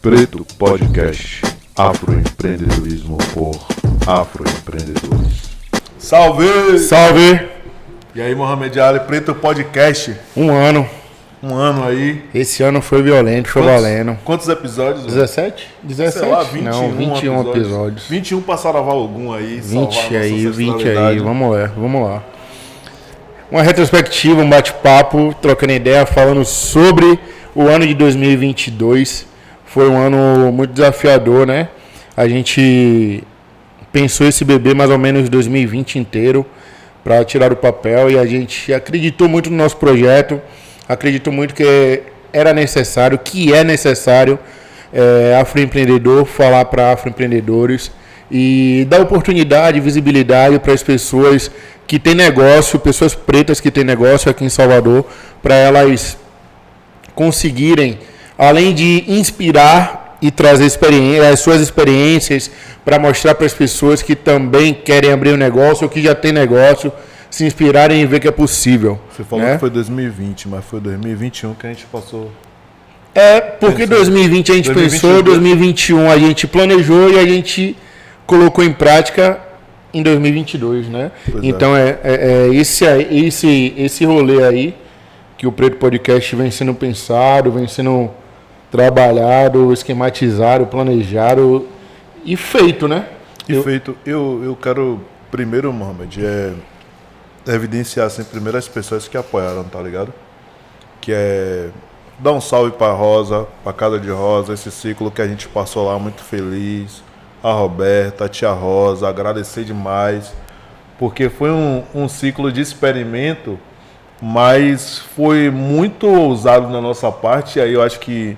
Preto Podcast, Afroempreendedorismo por Afroempreendedores. Salve! Salve! E aí, Mohamed Ali, Preto Podcast. Um ano. Um ano aí. Esse ano foi violento, foi valendo. Quantos episódios? 17? 17? Sei lá, 21, Não, 21 episódios. 21 pra salvar algum aí. 20 aí, 20 aí. Vamos lá. Uma retrospectiva, um bate-papo, trocando ideia, falando sobre o ano de 2022. Foi um ano muito desafiador, né? A gente pensou esse bebê mais ou menos 2020 inteiro para tirar do papel e a gente acreditou muito no nosso projeto, acreditou muito que era necessário, que é necessário afroempreendedor falar para afroempreendedores e dar oportunidade, visibilidade para as pessoas que têm negócio, pessoas pretas que têm negócio aqui em Salvador, para elas conseguirem, além de inspirar e trazer as suas experiências para mostrar para as pessoas que também querem abrir um negócio ou que já tem negócio, se inspirarem e ver que é possível. Você falou que foi 2020, mas foi 2021 que a gente passou. Porque 2020 a gente pensou, 2021 a gente planejou e a gente colocou em prática em 2022, né? Então esse rolê aí que o Preto Podcast vem sendo pensado, vem sendo trabalhado, esquematizado, planejado e feito, né? Eu quero primeiro, Mohamed, evidenciar assim, primeiro as pessoas que apoiaram, tá ligado? Que é dar um salve pra Rosa, pra Casa de Rosa, esse ciclo que a gente passou lá muito feliz. A Roberta, a tia Rosa, agradecer demais, porque foi um ciclo de experimento, mas foi muito ousado na nossa parte, e aí eu acho que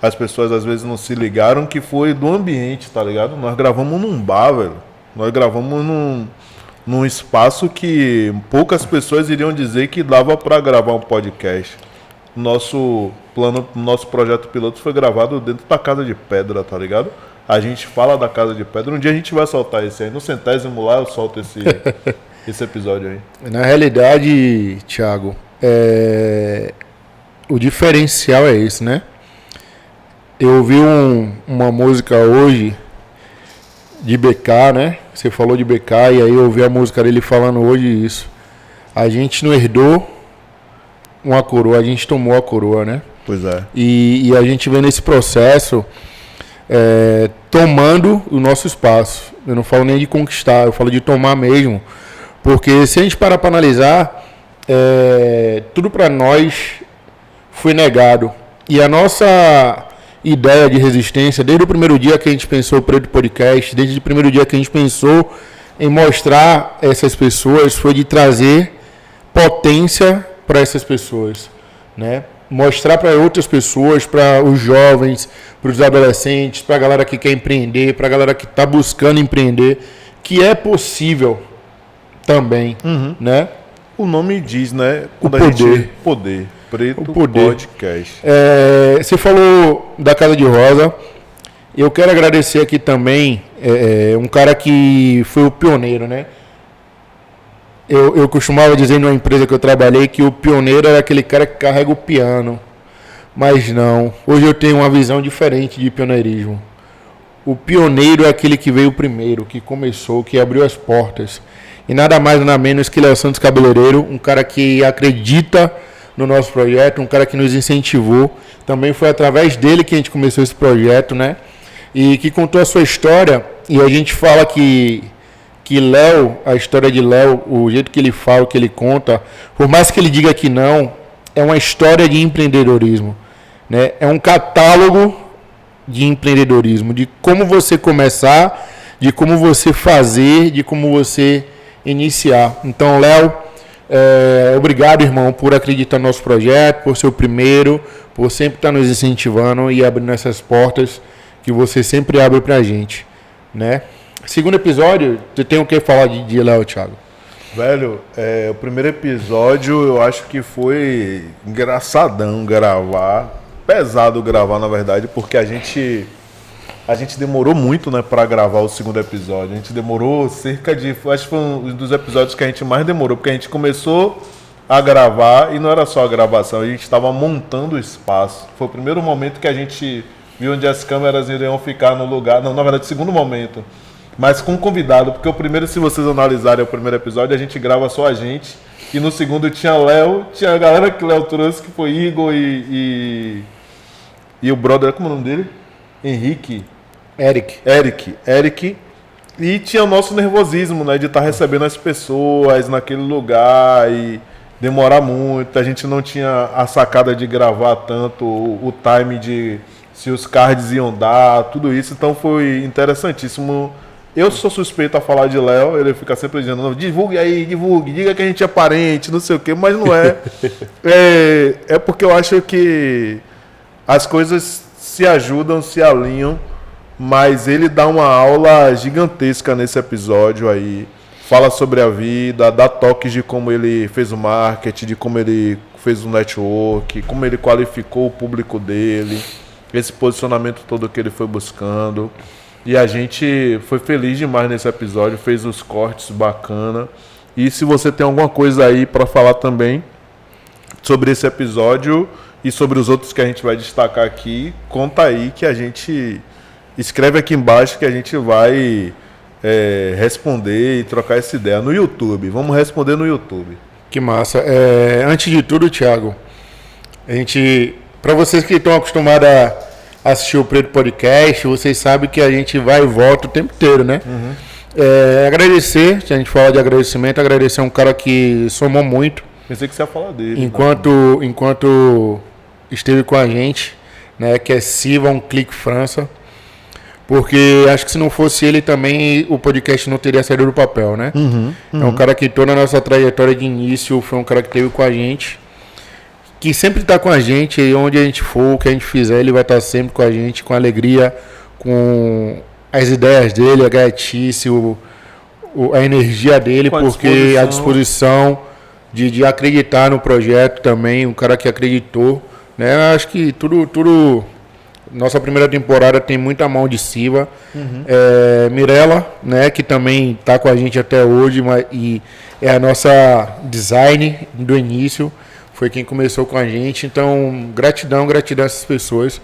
as pessoas às vezes não se ligaram que foi do ambiente, tá ligado? Nós gravamos num bar, velho. Nós gravamos num espaço que poucas pessoas iriam dizer que dava para gravar um podcast. Nosso projeto piloto foi gravado dentro da Casa de Pedra, tá ligado? A gente fala da Casa de Pedra. Um dia a gente vai soltar esse aí. No 100º lá eu solto esse episódio aí. Na realidade, Thiago, o diferencial é esse, né? Eu ouvi uma música hoje de BK, né? Você falou de BK e aí eu ouvi a música dele falando hoje isso. A gente não herdou uma coroa, a gente tomou a coroa, né? Pois é. E a gente vê nesse processo tomando o nosso espaço. Eu não falo nem de conquistar, eu falo de tomar mesmo. Porque se a gente parar para analisar, tudo para nós foi negado. E a nossa ideia de resistência, desde o primeiro dia que a gente pensou o Preto Podcast, desde o primeiro dia que a gente pensou em mostrar essas pessoas, foi de trazer potência para essas pessoas, né? Mostrar para outras pessoas, para os jovens, para os adolescentes, para a galera que quer empreender, para a galera que está buscando empreender, que é possível também, né? O nome diz, né? Poder. Preto Podcast. Você falou da Casa de Rosa. Eu quero agradecer aqui também um cara que foi o pioneiro, né? Eu costumava dizer numa empresa que eu trabalhei que o pioneiro era aquele cara que carrega o piano. Mas não. Hoje eu tenho uma visão diferente de pioneirismo. O pioneiro é aquele que veio primeiro, que começou, que abriu as portas. E nada mais nada menos que Léo Santos Cabeleireiro, um cara que acredita no nosso projeto, um cara que nos incentivou. Também foi através dele que a gente começou esse projeto, né? E que contou a sua história. E a gente fala que Léo, a história de Léo, o jeito que ele fala, que ele conta, por mais que ele diga que não, é uma história de empreendedorismo, né? É um catálogo de empreendedorismo, de como você começar, de como você fazer, de como você iniciar. Então, Léo, obrigado, irmão, por acreditar no nosso projeto, por ser o primeiro, por sempre estar nos incentivando e abrindo essas portas que você sempre abre pra gente, né? Segundo episódio, você tem o que falar de Léo, Thiago? Velho, o primeiro episódio eu acho que foi engraçadão gravar, pesado gravar na verdade, porque a gente demorou muito, né, pra gravar o segundo episódio. A gente demorou acho que foi um dos episódios que a gente mais demorou, porque a gente começou a gravar e não era só a gravação, a gente estava montando o espaço. Foi o primeiro momento que a gente vi onde as câmeras iriam ficar no lugar, não, na verdade, segundo momento, mas com convidado, porque o primeiro, se vocês analisarem o primeiro episódio, a gente grava só a gente, e no segundo tinha Léo, tinha a galera que Léo trouxe, que foi Igor e o brother, como é o nome dele? Henrique. Eric. E tinha o nosso nervosismo, né, de estar recebendo as pessoas naquele lugar e demorar muito. A gente não tinha a sacada de gravar tanto, o time de se os cards iam dar, tudo isso. Então foi interessantíssimo. Eu sou suspeito a falar de Léo, ele fica sempre dizendo, não, divulgue aí, diga que a gente é parente, não sei o quê, mas não é. É porque eu acho que as coisas se ajudam, se alinham, mas ele dá uma aula gigantesca nesse episódio aí. Fala sobre a vida, dá toques de como ele fez o marketing, de como ele fez o network, como ele qualificou o público dele, esse posicionamento todo que ele foi buscando. E a gente foi feliz demais nesse episódio, fez os cortes bacana. E se você tem alguma coisa aí para falar também sobre esse episódio e sobre os outros que a gente vai destacar aqui, conta aí que a gente escreve aqui embaixo que a gente vai responder e trocar essa ideia no YouTube. Vamos responder no YouTube. Que massa. Antes de tudo, Thiago, para vocês que estão acostumados a assistir o Preto Podcast, vocês sabem que a gente vai e volta o tempo inteiro, né? Uhum. Agradecer, se a gente fala de agradecimento, agradecer a um cara que somou muito. Pensei que você ia falar dele. Enquanto esteve com a gente, né? Que é Siva, um Clique França. Porque acho que se não fosse ele também, o podcast não teria saído do papel, né? Uhum. É um cara que toda a nossa trajetória de início foi um cara que esteve com a gente, que sempre está com a gente, e onde a gente for, o que a gente fizer, ele vai estar sempre com a gente, com alegria, com as ideias dele, a gatice, a energia dele, porque a disposição de acreditar no projeto também, um cara que acreditou, né? Acho que tudo nossa primeira temporada tem muita mão de Siva. Uhum. Mirella, né, que também está com a gente até hoje, e é a nossa design do início, foi quem começou com a gente. Então, gratidão a essas pessoas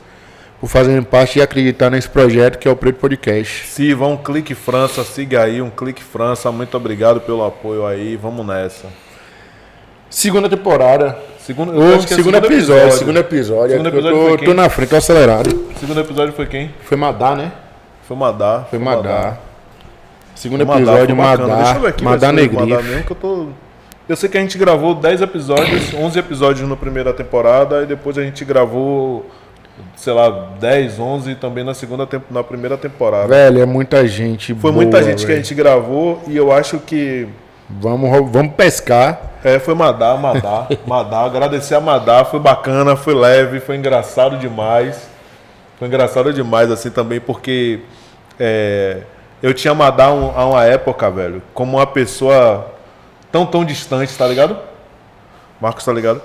por fazerem parte e acreditar nesse projeto que é o Preto Podcast. Siva, um Clique França, siga aí, um Clique França, muito obrigado pelo apoio aí, vamos nessa. Segunda temporada. Segundo episódio. Eu tô na frente, tô acelerado. Segundo episódio foi quem? Foi Madá, né? Foi Madá. Segundo episódio, Madá. Deixa eu ver aqui, Madá Negrinho. Eu sei que a gente gravou 10 episódios, 11 episódios na primeira temporada, e depois a gente gravou, sei lá, 10, 11 também na primeira temporada. Velho, é muita gente. Foi boa, muita gente, velho, que a gente gravou, e eu acho que... Vamos pescar. Foi Madá. Agradecer a Madá, foi bacana, foi leve, foi engraçado demais. Foi engraçado demais, assim, também, porque eu tinha Madá há uma época, velho, como uma pessoa tão distante, tá ligado? Marcos, tá ligado?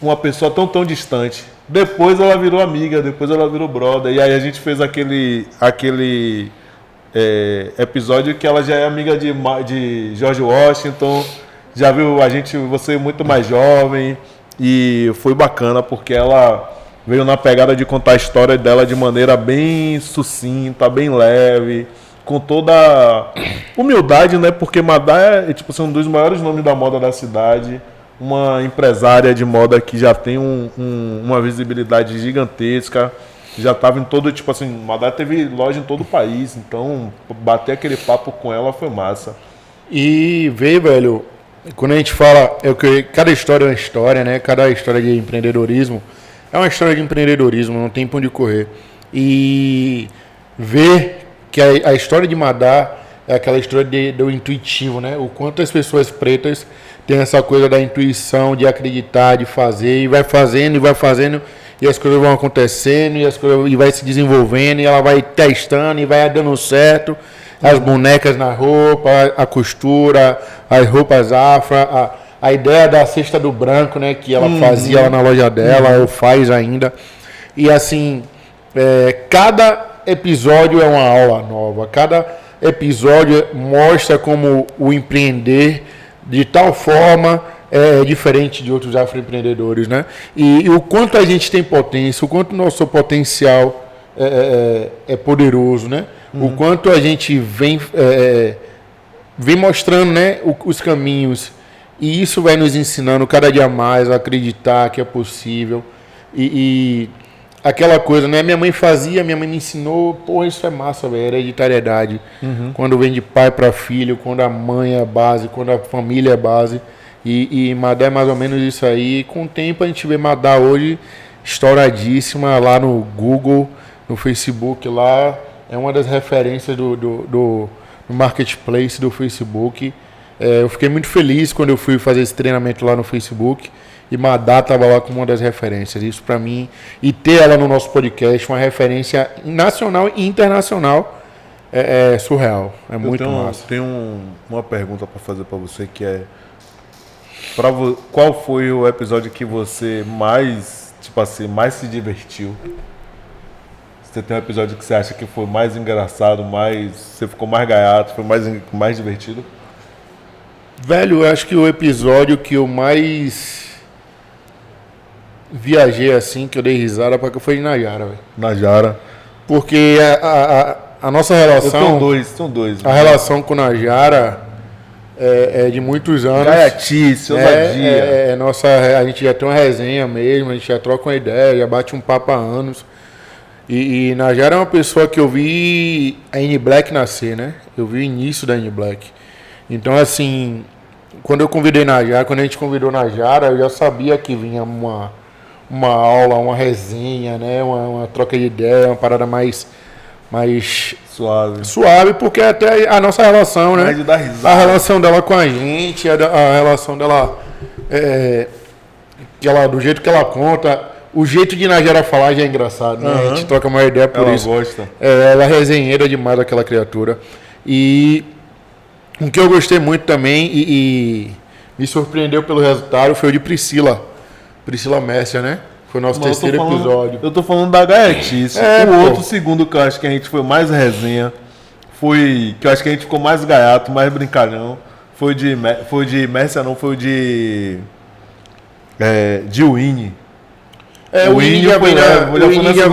Uma pessoa tão distante. Depois ela virou amiga, depois ela virou brother. E aí a gente fez aquele episódio que ela já é amiga de George Washington, já viu você muito mais jovem, e foi bacana porque ela veio na pegada de contar a história dela de maneira bem sucinta, bem leve, com toda humildade, né? Porque Madá é tipo assim, um dos maiores nomes da moda da cidade, uma empresária de moda que já tem uma visibilidade gigantesca. Já estava em todo, tipo assim, Madá teve loja em todo o país, então bater aquele papo com ela foi massa. E veio, velho, quando a gente fala, cada história é uma história, né? Cada história de empreendedorismo é uma história de empreendedorismo, não tem pra onde correr. E ver que a história de Madá é aquela história do intuitivo, né? O quanto as pessoas pretas têm essa coisa da intuição, de acreditar, de fazer, e vai fazendo. E as coisas vão acontecendo, e vai se desenvolvendo, e ela vai testando, e vai dando certo. As bonecas na roupa, a costura, as roupas afro, a ideia da cesta do branco, né? Que ela fazia lá na loja dela, ou faz ainda. E assim, cada episódio é uma aula nova. Cada episódio mostra como o empreender de tal forma é diferente de outros afroempreendedores, né? E o quanto a gente tem potência, o quanto o nosso potencial é poderoso, né? O quanto a gente vem mostrando, né, os caminhos, e isso vai nos ensinando cada dia mais a acreditar que é possível. E aquela coisa, né? Minha mãe me ensinou, pô, isso é massa, velho, hereditariedade. Quando vem de pai para filho, quando a mãe é base, quando a família é base. E Madá é mais ou menos isso aí. Com o tempo a gente vê Madá hoje estouradíssima lá no Google, no Facebook, lá é uma das referências do marketplace do Facebook. Eu fiquei muito feliz quando eu fui fazer esse treinamento lá no Facebook e Madá estava lá como uma das referências. Isso para mim, e ter ela no nosso podcast, uma referência nacional e internacional, é surreal, é muito massa. Tenho uma pergunta para fazer para você, que é qual foi o episódio que você mais, tipo assim, mais se divertiu? Você tem um episódio que você acha que foi mais engraçado, você ficou mais gaiato, foi mais divertido? Velho, eu acho que o episódio que eu mais viajei assim, que eu dei risada, foi de Najara, velho. Najara. Porque a nossa relação... São dois. A relação com Najara é de muitos anos. Gaiatice, ousadia. A gente já tem uma resenha mesmo, a gente já troca uma ideia, já bate um papo há anos. E Najara é uma pessoa que eu vi a N Black nascer, né? Eu vi o início da N Black. Então, assim, quando a gente convidou Najara, eu já sabia que vinha uma aula, uma resenha, né? Uma troca de ideia, uma parada mais suave, porque até a nossa relação, né? De dar risada. A relação dela com a gente, a relação dela, do jeito que ela conta, o jeito de Najara falar já é engraçado, né? A gente troca uma ideia por ela isso. Gosta. Ela é resenheira demais, aquela criatura. E o que eu gostei muito também e me surpreendeu pelo resultado foi o de Priscila Messia, né? Foi o nosso terceiro episódio. Eu tô falando da gaiatice. Outro segundo que eu acho que a gente foi mais resenha, que eu acho que a gente ficou mais gaiato, mais brincalhão, foi de Messia, não, foi o de Winnie. O Winnie já vem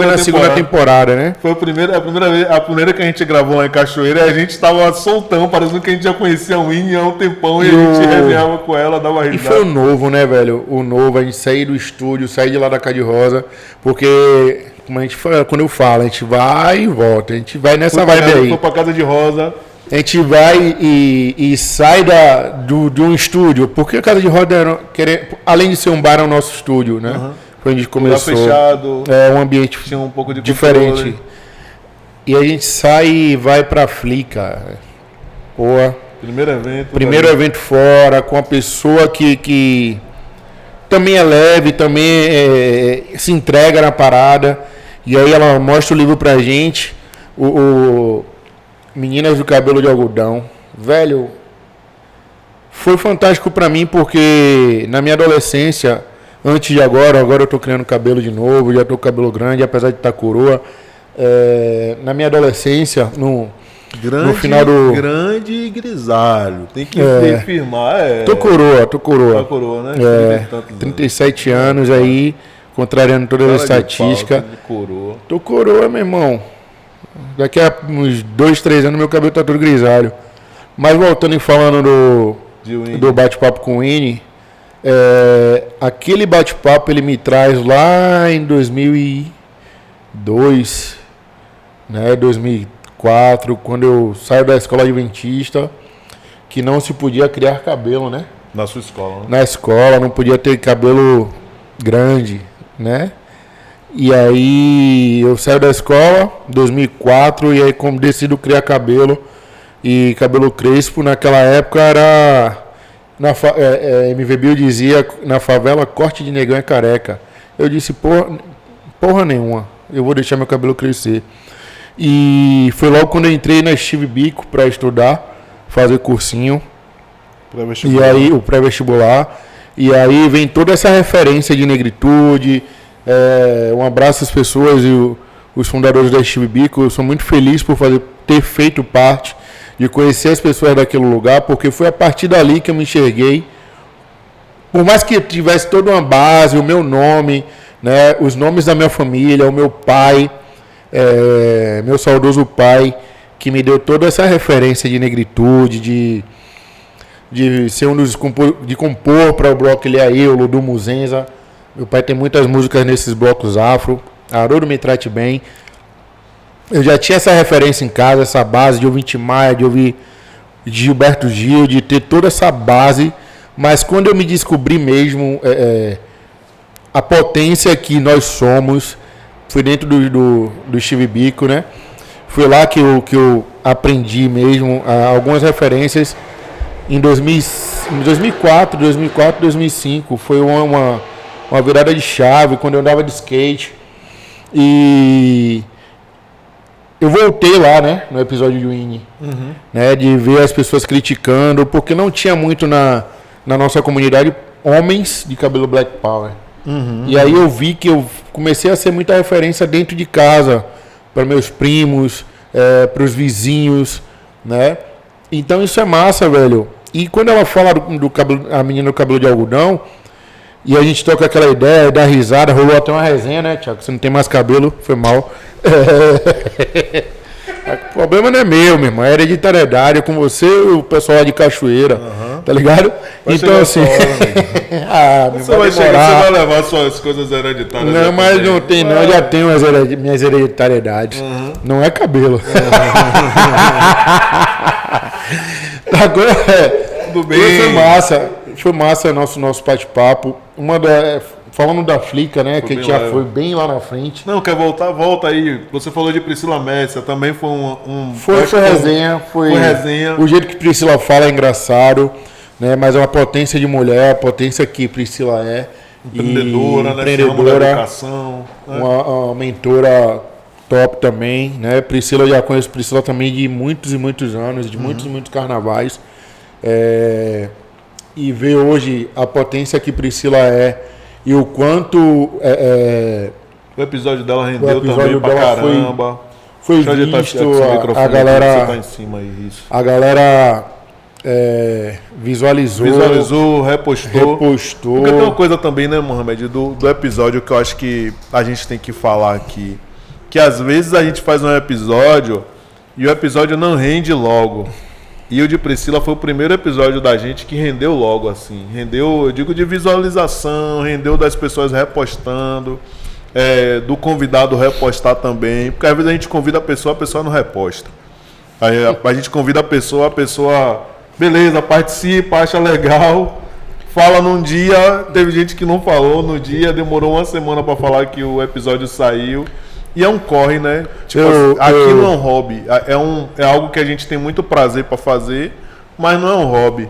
na segunda temporada, né? Foi a primeira que a gente gravou lá em Cachoeira, e a gente tava soltão, parecendo que a gente já conhecia a Winnie há um tempão, e a gente resenhava com ela, dava risada. E foi o novo, né, velho? O novo, a gente sair do estúdio, sair de lá da Cade Rosa, porque, como a gente fala, quando eu falo, a gente vai e volta, a gente vai nessa vibe aí. Foi pra Casa de Rosa. A gente vai e sai de um estúdio, porque a Casa de Rosa, além de ser um bar, é o nosso estúdio, né? Quando a gente começou, fechado, um ambiente tinha um pouco de diferente. Controle. E a gente sai e vai pra Fli, cara. Pô, primeiro evento fora, com a pessoa que também é leve, também se entrega na parada. E aí ela mostra o livro pra gente, o Meninas do Cabelo de Algodão. Velho, foi fantástico pra mim, porque na minha adolescência, antes de agora eu tô criando cabelo de novo, já tô com cabelo grande, apesar de estar coroa. Na minha adolescência, no final do... Grande e grisalho, tem que firmar. Tô coroa. Tá coroa, né? 37 anos aí, contrariando todas as estatísticas. Tô coroa, meu irmão. Daqui a uns 2, 3 anos meu cabelo tá todo grisalho. Mas voltando e falando do bate-papo com o Winnie, aquele bate-papo ele me traz lá em 2002, né, 2004, quando eu saio da escola adventista, que não se podia criar cabelo, né? Na sua escola, né? Na escola, não podia ter cabelo grande, né? E aí eu saio da escola, 2004, e aí como decido criar cabelo, e cabelo crespo, naquela época era... MV Bill dizia, na favela, corte de negão é careca. Eu disse, porra nenhuma, eu vou deixar meu cabelo crescer. E foi logo quando eu entrei na Steve Biko para estudar, fazer cursinho. E aí, o pré-vestibular. E aí vem toda essa referência de negritude. Um abraço às pessoas e os fundadores da Steve Biko. Eu sou muito feliz por ter feito parte, de conhecer as pessoas daquele lugar, porque foi a partir dali que eu me enxerguei por mais que tivesse toda uma base, o meu nome, né, os nomes da minha família, o meu pai, meu saudoso pai, que me deu toda essa referência de negritude, de ser um dos de compor para o bloco Ele é eu, Ludu Muzenza. Meu pai tem muitas músicas nesses blocos afro. Haroldo Me Trate Bem. Eu já tinha essa referência em casa, essa base de ouvir Tim Maia, de ouvir Gilberto Gil, de ter toda essa base. Mas quando eu me descobri mesmo a potência que nós somos, foi dentro do Steve Biko, né? Foi lá que eu aprendi mesmo algumas referências. Em 2004, 2005, foi uma virada de chave, quando eu andava de skate. E eu voltei lá, né, no episódio de Winnie, né, de ver as pessoas criticando, porque não tinha muito na nossa comunidade homens de cabelo Black Power. E aí eu vi que eu comecei a ser muita referência dentro de casa, para meus primos, para os vizinhos, né? Então isso é massa, velho. E quando ela fala do cabelo, a menina do cabelo de algodão, e a gente toca aquela ideia, dá risada, rolou até uma resenha, né, Thiago? Você não tem mais cabelo, foi mal. O problema não é meu irmão, é hereditariedade, é com você e o pessoal lá de Cachoeira, tá ligado? Vai então assim, você vai chegar, você vai levar suas coisas hereditárias. Não, mas não tem não, eu já tenho minhas hereditariedades, não é cabelo. Agora, tudo bem. Foi massa nosso bate-papo. Falando da Flica, né? Que a gente já foi bem lá na frente. Não, quer voltar? Volta aí. Você falou de Priscila Messia, também foi Foi resenha. Foi resenha. O jeito que Priscila fala é engraçado, né? Mas é uma potência de mulher, a potência que Priscila é. Empreendedora, né? Empreendedora. Educação, né? Uma mentora top também, né? Priscila, eu já conheço Priscila também de muitos e muitos anos, de muitos e muitos carnavais. E ver hoje a potência que Priscila é e o quanto o episódio dela rendeu também pra caramba. Foi visto, a galera tá em cima aí, isso. A galera visualizou, repostou. Porque tem uma coisa também, né, Mohamed, do episódio que eu acho que a gente tem que falar aqui, que às vezes a gente faz um episódio e o episódio não rende logo. E o de Priscila foi o primeiro episódio da gente que rendeu logo, assim. Rendeu, eu digo, de visualização, rendeu das pessoas repostando, do convidado repostar também. Porque às vezes a gente convida a pessoa não reposta. Aí a gente convida a pessoa, beleza, participa, acha legal, fala num dia, teve gente que não falou no dia, demorou uma semana para falar que o episódio saiu. E é um corre, né? Tipo, aqui não é um hobby. É algo que a gente tem muito prazer para fazer, mas não é um hobby.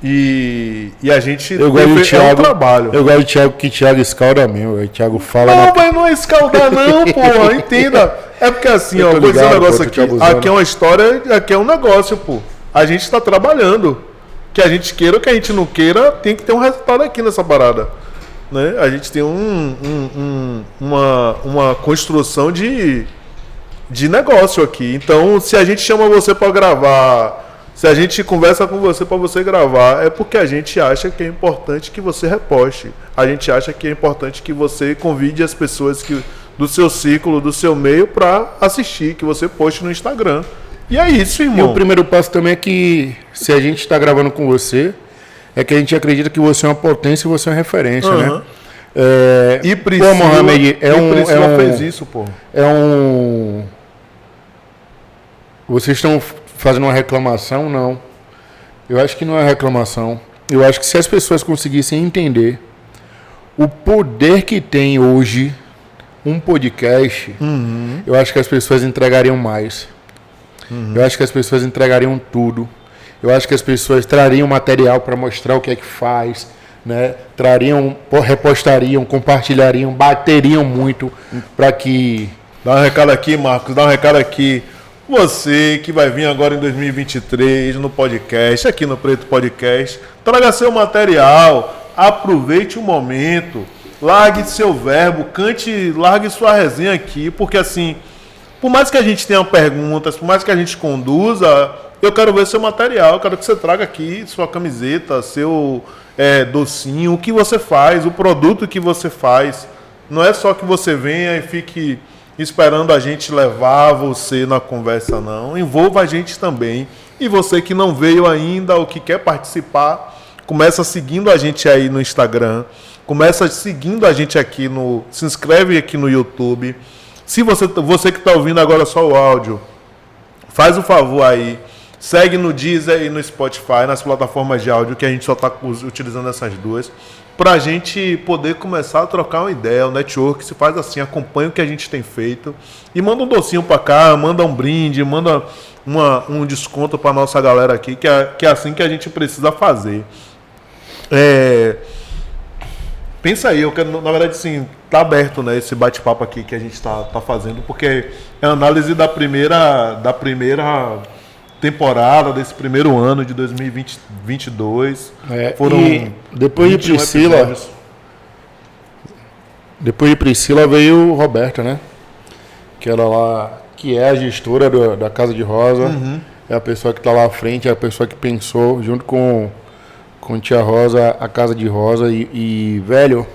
E a gente um trabalho. Eu gosto de Thiago, que Thiago escalda mesmo. O Thiago fala. Não, mas não é escaldar, não, porra. Entenda. É porque assim, ó, vou dizer um negócio aqui. Aqui é uma história, aqui é um negócio, pô. A gente tá trabalhando. Que a gente queira ou que a gente não queira, tem que ter um resultado aqui nessa parada. Né? A gente tem uma construção de negócio aqui. Então, se a gente chama você para gravar, se a gente conversa com você para você gravar, é porque a gente acha que é importante que você reposte. A gente acha que é importante que você convide as pessoas do seu ciclo, do seu meio, para assistir, que você poste no Instagram. E é isso, irmão. E o primeiro passo também é que, se a gente está gravando com você, é que a gente acredita que você é uma potência e você é uma referência, né? E Priscila, Mohamed, Priscila fez isso, pô. Vocês estão fazendo uma reclamação? Não. Eu acho que não é reclamação. Eu acho que se as pessoas conseguissem entender o poder que tem hoje um podcast, eu acho que as pessoas entregariam mais. Eu acho que as pessoas entregariam tudo. Eu acho que as pessoas trariam material para mostrar o que é que faz, né? Repostariam, compartilhariam, bateriam muito para que... Dá um recado aqui, Marcos, dá um recado aqui. Você que vai vir agora em 2023 no podcast, aqui no Preto Podcast, traga seu material, aproveite o momento, largue seu verbo, largue sua resenha aqui, porque assim, Por mais que a gente tenha perguntas, por mais que a gente conduza, eu quero ver seu material, eu quero que você traga aqui sua camiseta, seu docinho, o que você faz, o produto que você faz. Não é só que você venha e fique esperando a gente levar você na conversa, não. Envolva a gente também. E você que não veio ainda ou que quer participar, começa seguindo a gente aí no Instagram, começa seguindo a gente aqui se inscreve aqui no YouTube. Se você que está ouvindo agora só o áudio, faz o favor aí, segue no Deezer e no Spotify, nas plataformas de áudio, que a gente só está utilizando essas duas, para a gente poder começar a trocar uma ideia. O network se faz assim, acompanha o que a gente tem feito e manda um docinho para cá, manda um brinde, manda um desconto para nossa galera aqui, que é assim que a gente precisa fazer. Pensa aí, eu quero, na verdade, sim, tá aberto, né, esse bate-papo aqui que a gente tá fazendo, porque é a análise da primeira temporada, desse primeiro ano de 2022. Foram depois de Priscila, episódios. Depois de Priscila veio Roberta, né? Que ela lá, que é a gestora da Casa de Rosa, é a pessoa que tá lá à frente, é a pessoa que pensou junto com Tia Rosa, a Casa de Rosa e velho,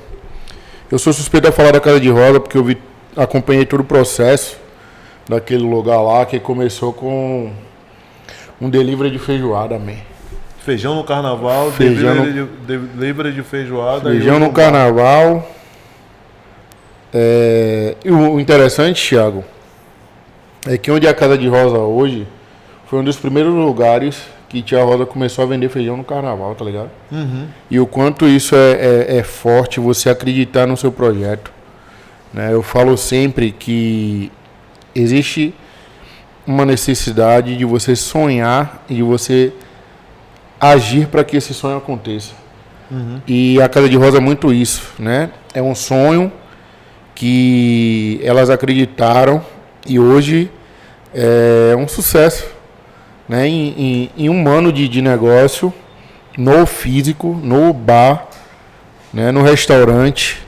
eu sou suspeito a falar da Casa de Rosa porque eu acompanhei todo o processo daquele lugar lá, que começou com um delivery de feijoada, man. Feijão no carnaval, delivery de feijoada. Feijão no carnaval. E o interessante, Thiago, é que onde é a Casa de Rosa hoje foi um dos primeiros lugares que Tia Rosa começou a vender feijão no carnaval, tá ligado? E o quanto isso é forte, você acreditar no seu projeto, né? Eu falo sempre que existe uma necessidade de você sonhar e de você agir para que esse sonho aconteça. E a Casa de Rosa é muito isso, né? É um sonho que elas acreditaram e hoje é um sucesso, né? Em um ano de negócio, no físico, no bar, né? No restaurante.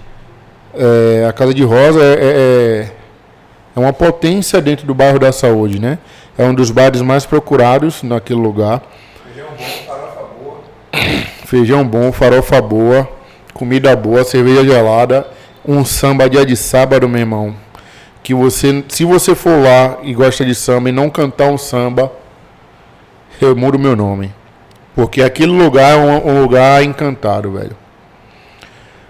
A Casa de Rosa é uma potência dentro do bairro da Saúde, né? É um dos bares mais procurados naquele lugar. Feijão bom, farofa boa. Feijão bom, farofa boa, comida boa, cerveja gelada, um samba dia de sábado, meu irmão. Que se você for lá e gosta de samba e não cantar um samba, eu mudo meu nome. Porque aquele lugar é um lugar encantado, velho.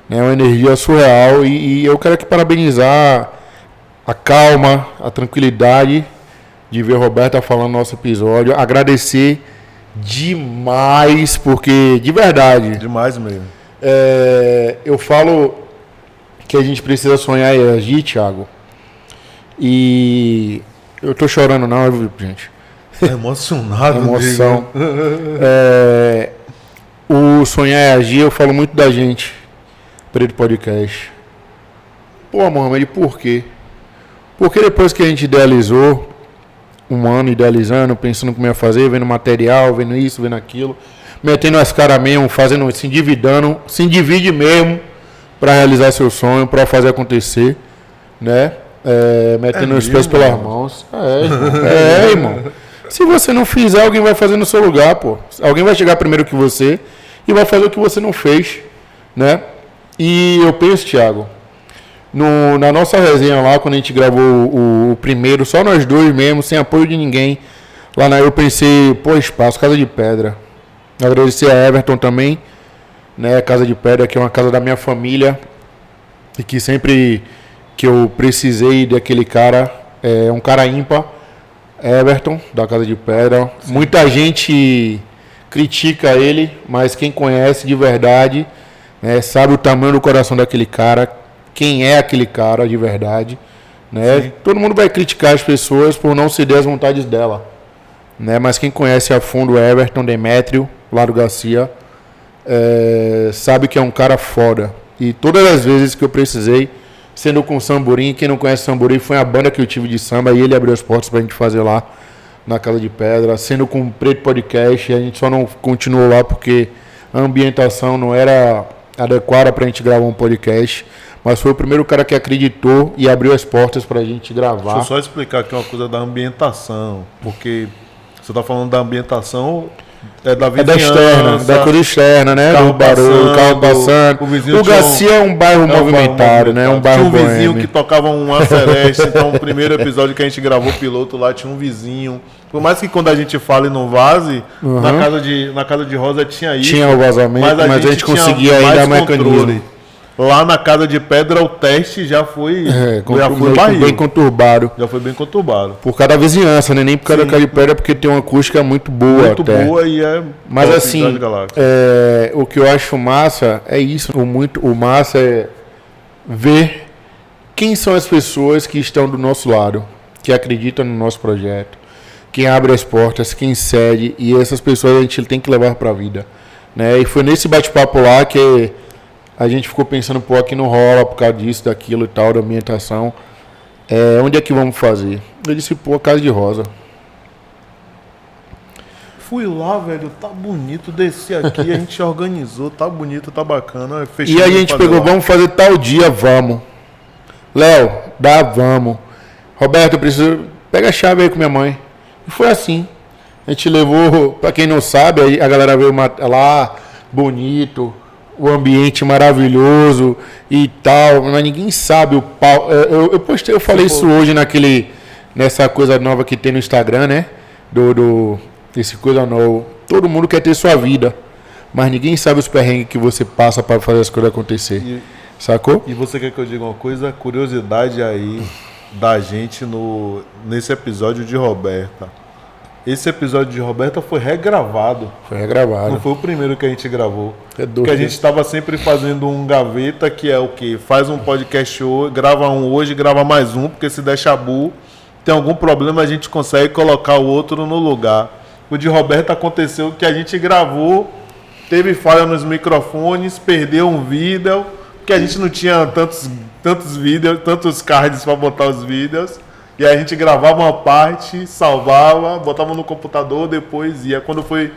É uma energia surreal e eu quero aqui parabenizar a calma, a tranquilidade de ver a Roberta falando no nosso episódio. Agradecer demais, porque, de verdade... Demais mesmo. Eu falo que a gente precisa sonhar e agir, Thiago. E eu tô chorando não, gente. Emocionado. Emoção. O sonhar e agir, eu falo muito da gente. Preto Podcast. Pô, Mohamed, por quê? Porque depois que a gente idealizou, um ano idealizando, pensando como ia fazer, vendo material, vendo isso, vendo aquilo, metendo as caras mesmo, fazendo, se endividando, se endivide mesmo para realizar seu sonho, para fazer acontecer, né? Metendo os pés pelas mãos. Irmão. Se você não fizer, alguém vai fazer no seu lugar, pô. Alguém vai chegar primeiro que você e vai fazer o que você não fez, né? E eu penso, Thiago, na nossa resenha lá, quando a gente gravou o primeiro, só nós dois mesmo, sem apoio de ninguém, eu pensei, pô, espaço, Casa de Pedra. Agradecer a Everton também, né? Casa de Pedra, que é uma casa da minha família, e que sempre que eu precisei daquele cara, é um cara ímpar, Everton, da Casa de Pedra. Sim. Muita gente critica ele, mas quem conhece de verdade, sabe o tamanho do coração daquele cara, quem é aquele cara de verdade, né? Todo mundo vai criticar as pessoas por não ceder às vontades dela, né? Mas quem conhece a fundo o Everton Demétrio, lá do Garcia, sabe que é um cara foda. E todas as vezes que eu precisei, sendo com o Samburim, quem não conhece Samburim, foi a banda que eu tive de samba e ele abriu as portas pra gente fazer lá na Casa de Pedra. Sendo com o Preto Podcast, a gente só não continuou lá porque a ambientação não era adequada pra gente gravar um podcast. mas foi o primeiro cara que acreditou e abriu as portas pra gente gravar. Deixa eu só explicar aqui uma coisa da ambientação, porque você tá falando da ambientação, é da vizinhança. É da externa, da coisa externa, né? Carro Do barulho, carro passando. O O Garcia é um bairro movimentado, né? Um bairro Tinha um vizinho boêmio. que tocava um Acereste, então o primeiro episódio que a gente gravou o piloto lá tinha um vizinho. Por mais que quando a gente fala e não vaze, na casa de Rosa tinha isso. Tinha o vazamento, mas a gente tinha conseguia ainda mais mecanismo. controle. Lá na casa de pedra o teste já foi, já foi barril. bem conturbado. Já foi bem conturbado. Por causa da vizinhança, né? Nem por causa da casa de pedra, porque tem uma acústica muito boa. Muito até. boa e é. Mas top assim, das galáxias. o que eu acho massa é isso. O massa é ver quem são as pessoas que estão do nosso lado, que acreditam no nosso projeto, quem abre as portas, quem cede, e essas pessoas a gente tem que levar para a vida, né? E foi nesse bate-papo lá que a gente ficou pensando, pô, aqui não rola por causa disso, daquilo e tal, da ambientação. Onde é que vamos fazer? Eu disse, pô, a Casa de Rosa. Fui lá, velho, tá bonito, desci aqui, a gente organizou, tá bonito, tá bacana. E a gente pegou, vamos fazer tal dia, vamos. Léo, vamos. Roberto, eu preciso... Pega a chave aí com minha mãe. E foi assim. A gente levou, pra quem não sabe, aí a galera veio lá, bonito, o ambiente maravilhoso e tal, mas ninguém sabe o pau. Eu postei, eu falei isso hoje nessa coisa nova que tem no Instagram, né? Esse coisa nova. Todo mundo quer ter sua vida, mas ninguém sabe os perrengues que você passa para fazer as coisas acontecer. Sacou? E você quer que eu diga uma coisa? Curiosidade aí da gente nesse episódio de Roberta. Esse episódio de Roberta foi regravado. Foi regravado. Não foi o primeiro que a gente gravou. É doido. Porque a gente estava sempre fazendo um gaveta, que é o quê? Faz um podcast hoje, grava um hoje, grava mais um, porque se der chabu, tem algum problema, a gente consegue colocar o outro no lugar. O de Roberta aconteceu que a gente gravou, teve falha nos microfones, perdeu um vídeo, porque a gente não tinha tantos vídeos, tantos cards para botar os vídeos. E aí a gente gravava uma parte, salvava, botava no computador, depois ia. Quando foi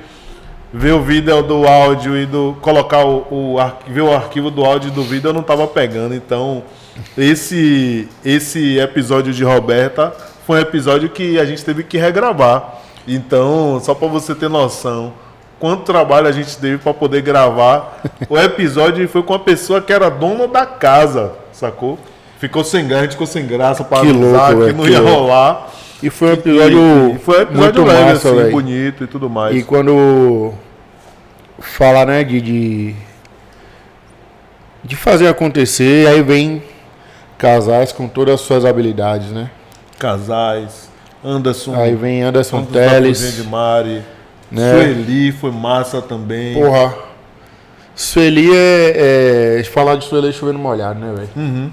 ver o vídeo do áudio e colocar ver o arquivo do áudio e do vídeo, eu não estava pegando. Então, esse episódio de Roberta foi um episódio que a gente teve que regravar. Então, só para você ter noção, quanto trabalho a gente teve para poder gravar o episódio, foi com a pessoa que era dona da casa, sacou? Ficou sem graça, a gente ficou sem graça para avisar que não ia rolar. E foi um episódio, muito leve, massa, assim, véio. bonito e tudo mais. E quando fala, né, de fazer acontecer, aí vem casais com todas as suas habilidades, né? Casais, Anderson. Aí vem Anderson da Teles. Cozinha de Mari. Né? Sueli foi massa também. Porra. Sueli falar de Sueli é chovendo molhado, né, velho? Uhum.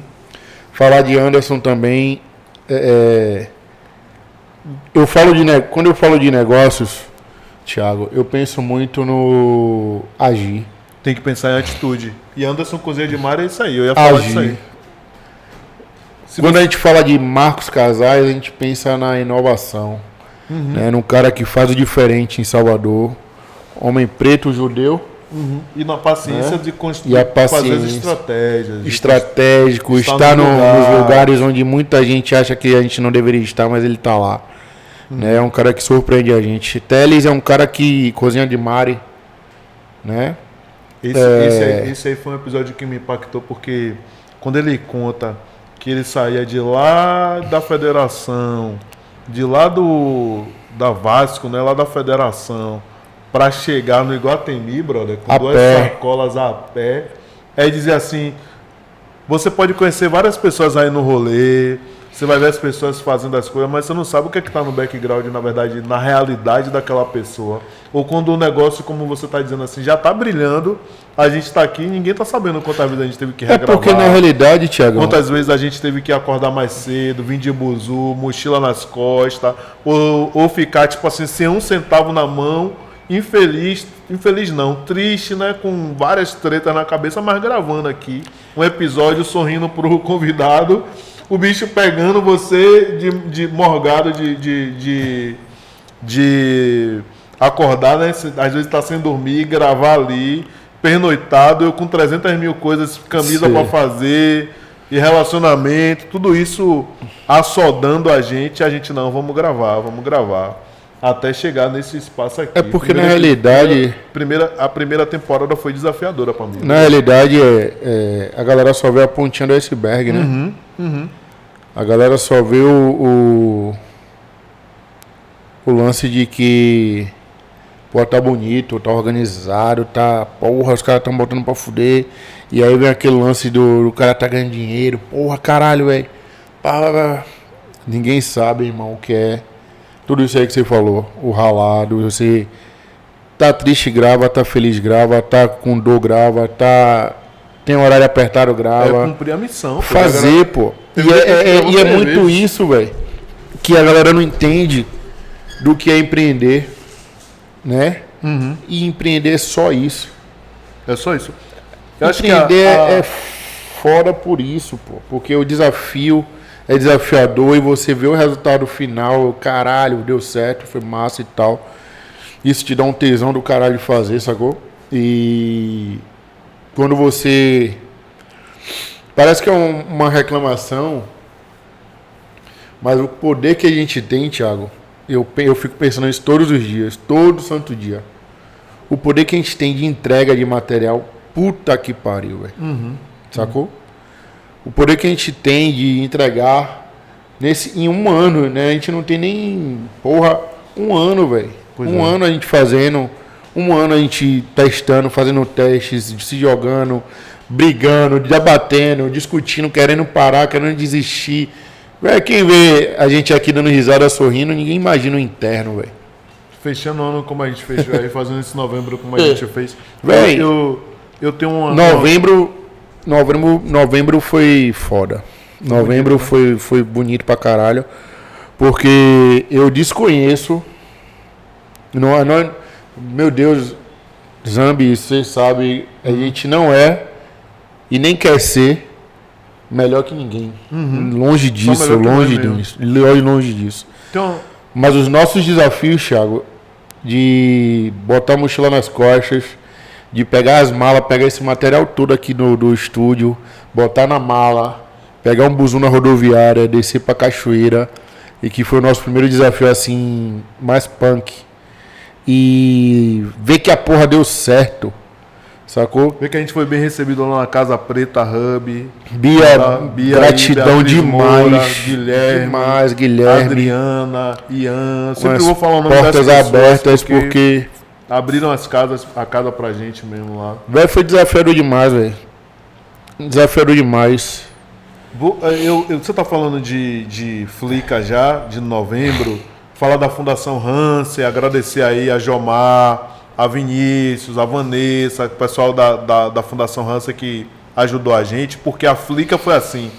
Falar de Anderson também. Quando eu falo de negócios, Thiago, eu penso muito no agir. Tem que pensar em atitude. E Anderson Cozinha de Mari é isso aí. Eu ia falar disso aí. Quando a gente fala de Marcos Casais, a gente pensa na inovação. Uhum. Né? Num cara que faz o diferente em Salvador. Homem preto, judeu. Uhum. E na paciência, né? De construir, e a paciência, fazer as estratégias. Estratégico, estar nos lugares onde muita gente acha que a gente não deveria estar, mas ele está lá. Né? É um cara que surpreende a gente. Teles é um cara que cozinha de Mari. Né? Esse aí foi um episódio que me impactou, porque quando ele conta que ele saía de lá da federação, de lá da Vasco, né, lá da federação, para chegar no Iguatemi, brother, com duas sacolas a pé, aí dizer assim, você pode conhecer várias pessoas aí no rolê, você vai ver as pessoas fazendo as coisas, mas você não sabe o que é que está no background, na verdade, na realidade daquela pessoa. Ou quando o negócio, como você está dizendo assim, já está brilhando, a gente está aqui e ninguém está sabendo quantas vezes a gente teve que regravar. Porque na realidade, Thiago... Quantas vezes a gente teve que acordar mais cedo, vir de buzu, mochila nas costas, ou ficar, tipo assim, sem um centavo na mão, infeliz não, triste, né, com várias tretas na cabeça, mas gravando aqui um episódio, sorrindo pro convidado, o bicho pegando você de morgado, de acordar, né, às vezes tá sem dormir, gravar ali, pernoitado, eu com 300 mil coisas, camisa Sim. pra fazer, e relacionamento, tudo isso assodando a gente não, vamos gravar. Até chegar nesse espaço aqui. É porque na realidade... A primeira temporada foi desafiadora pra mim. Na realidade, a galera só vê a pontinha do iceberg, né? A galera só vê o lance de que, pô, tá bonito, tá organizado, tá... Porra, os caras tão botando pra fuder. E aí vem aquele lance do cara tá ganhando dinheiro. Porra, caralho, velho. Ninguém sabe, irmão, o que é tudo isso aí que você falou. O ralado, você tá triste, grava, tá feliz, grava, tá com dor, grava, tá... Tem horário apertado, grava. Cumprir a missão. Fazer, pô. E é muito isso, velho, que a galera não entende do que é empreender, né? E empreender é só isso. É só isso. Eu acho que Empreender é fora por isso, pô. Porque o desafio é desafiador e você vê o resultado final, caralho, deu certo, foi massa e tal. Isso te dá um tesão do caralho de fazer, sacou? E quando você... Parece que é uma reclamação, mas o poder que a gente tem, Thiago, eu fico pensando nisso todos os dias, todo santo dia. O poder que a gente tem de entrega de material, puta que pariu, velho. Sacou? O poder que a gente tem de entregar em um ano, né? A gente não tem nem, porra, um ano, velho. Ano a gente fazendo, um ano a gente testando, fazendo testes, se jogando, brigando, debatendo, discutindo, querendo parar, querendo desistir. Véi, quem vê a gente aqui dando risada, sorrindo, ninguém imagina o interno, velho. Fechando o ano como a gente fechou aí, fazendo esse novembro como a gente fez. Véi, eu tenho uma... Novembro foi foda. Novembro foi bonito pra caralho. Porque eu desconheço. Meu Deus, Zambi, você sabe, a gente não é e nem quer ser melhor que ninguém. Longe disso, longe disso. Então, Mas os nossos desafios, Thiago, de botar a mochila nas costas, de pegar as malas, pegar esse material todo aqui do estúdio, botar na mala, pegar um buzu na rodoviária, descer pra Cachoeira, e que foi o nosso primeiro desafio, assim, mais punk. E ver que a porra deu certo, sacou? ver que a gente foi bem recebido lá na Casa Preta, Hub. Bia, gratidão Beatriz demais. Moura, Guilherme, Guilherme. Adriana, Ian. Com Sempre as vou falar o nome portas das pessoas, abertas, porque abriram a casa pra gente mesmo lá. velho, foi desafiador demais, velho. Desafiador demais. Você tá falando de Flica já, de novembro. Falar da Fundação Hansen, agradecer aí a Jomar, a Vinícius, a Vanessa, o pessoal da Fundação Hansen que ajudou a gente, porque a Flica foi assim.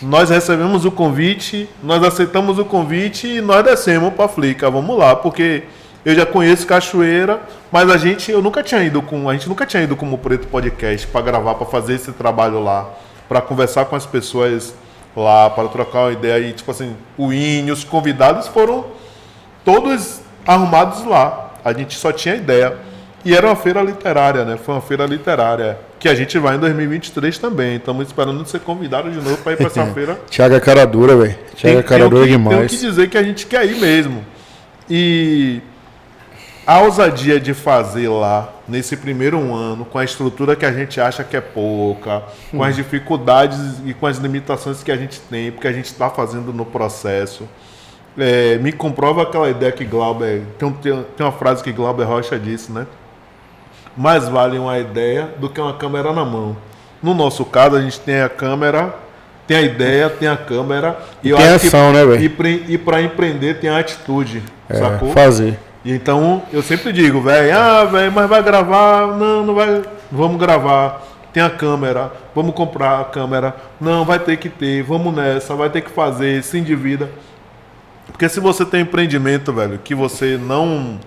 Nós recebemos o convite, nós aceitamos o convite e nós descemos pra Flica. Vamos lá, porque eu já conheço Cachoeira, mas a gente nunca tinha ido como Preto Podcast para gravar, para fazer esse trabalho lá, para conversar com as pessoas lá, para trocar uma ideia. E tipo assim, o INE, os convidados foram todos arrumados lá. A gente só tinha ideia. E era uma feira literária, né? Foi uma feira literária que a gente vai em 2023 também. Estamos esperando ser convidado de novo para ir para essa feira. Thiago é cara dura, velho. Thiago é cara dura demais. Tenho que dizer que a gente quer ir mesmo. E a ousadia de fazer lá, nesse primeiro ano, com a estrutura que a gente acha que é pouca, com as dificuldades e com as limitações que a gente tem, porque a gente está fazendo no processo, me comprova aquela ideia que Glauber... Tem uma frase que Glauber Rocha disse, né? Mais vale uma ideia do que uma câmera na mão. No nosso caso, a gente tem a câmera, tem a ideia, tem a câmera. E tem ação, né, velho? E para empreender tem a atitude, sacou? Fazer. E então, eu sempre digo, velho, mas vai gravar? Não vai. Vamos gravar. Tem a câmera, vamos comprar a câmera. Não, vai ter que ter, vamos nessa, vai ter que fazer, se endivida. Porque se você tem empreendimento, velho, que você não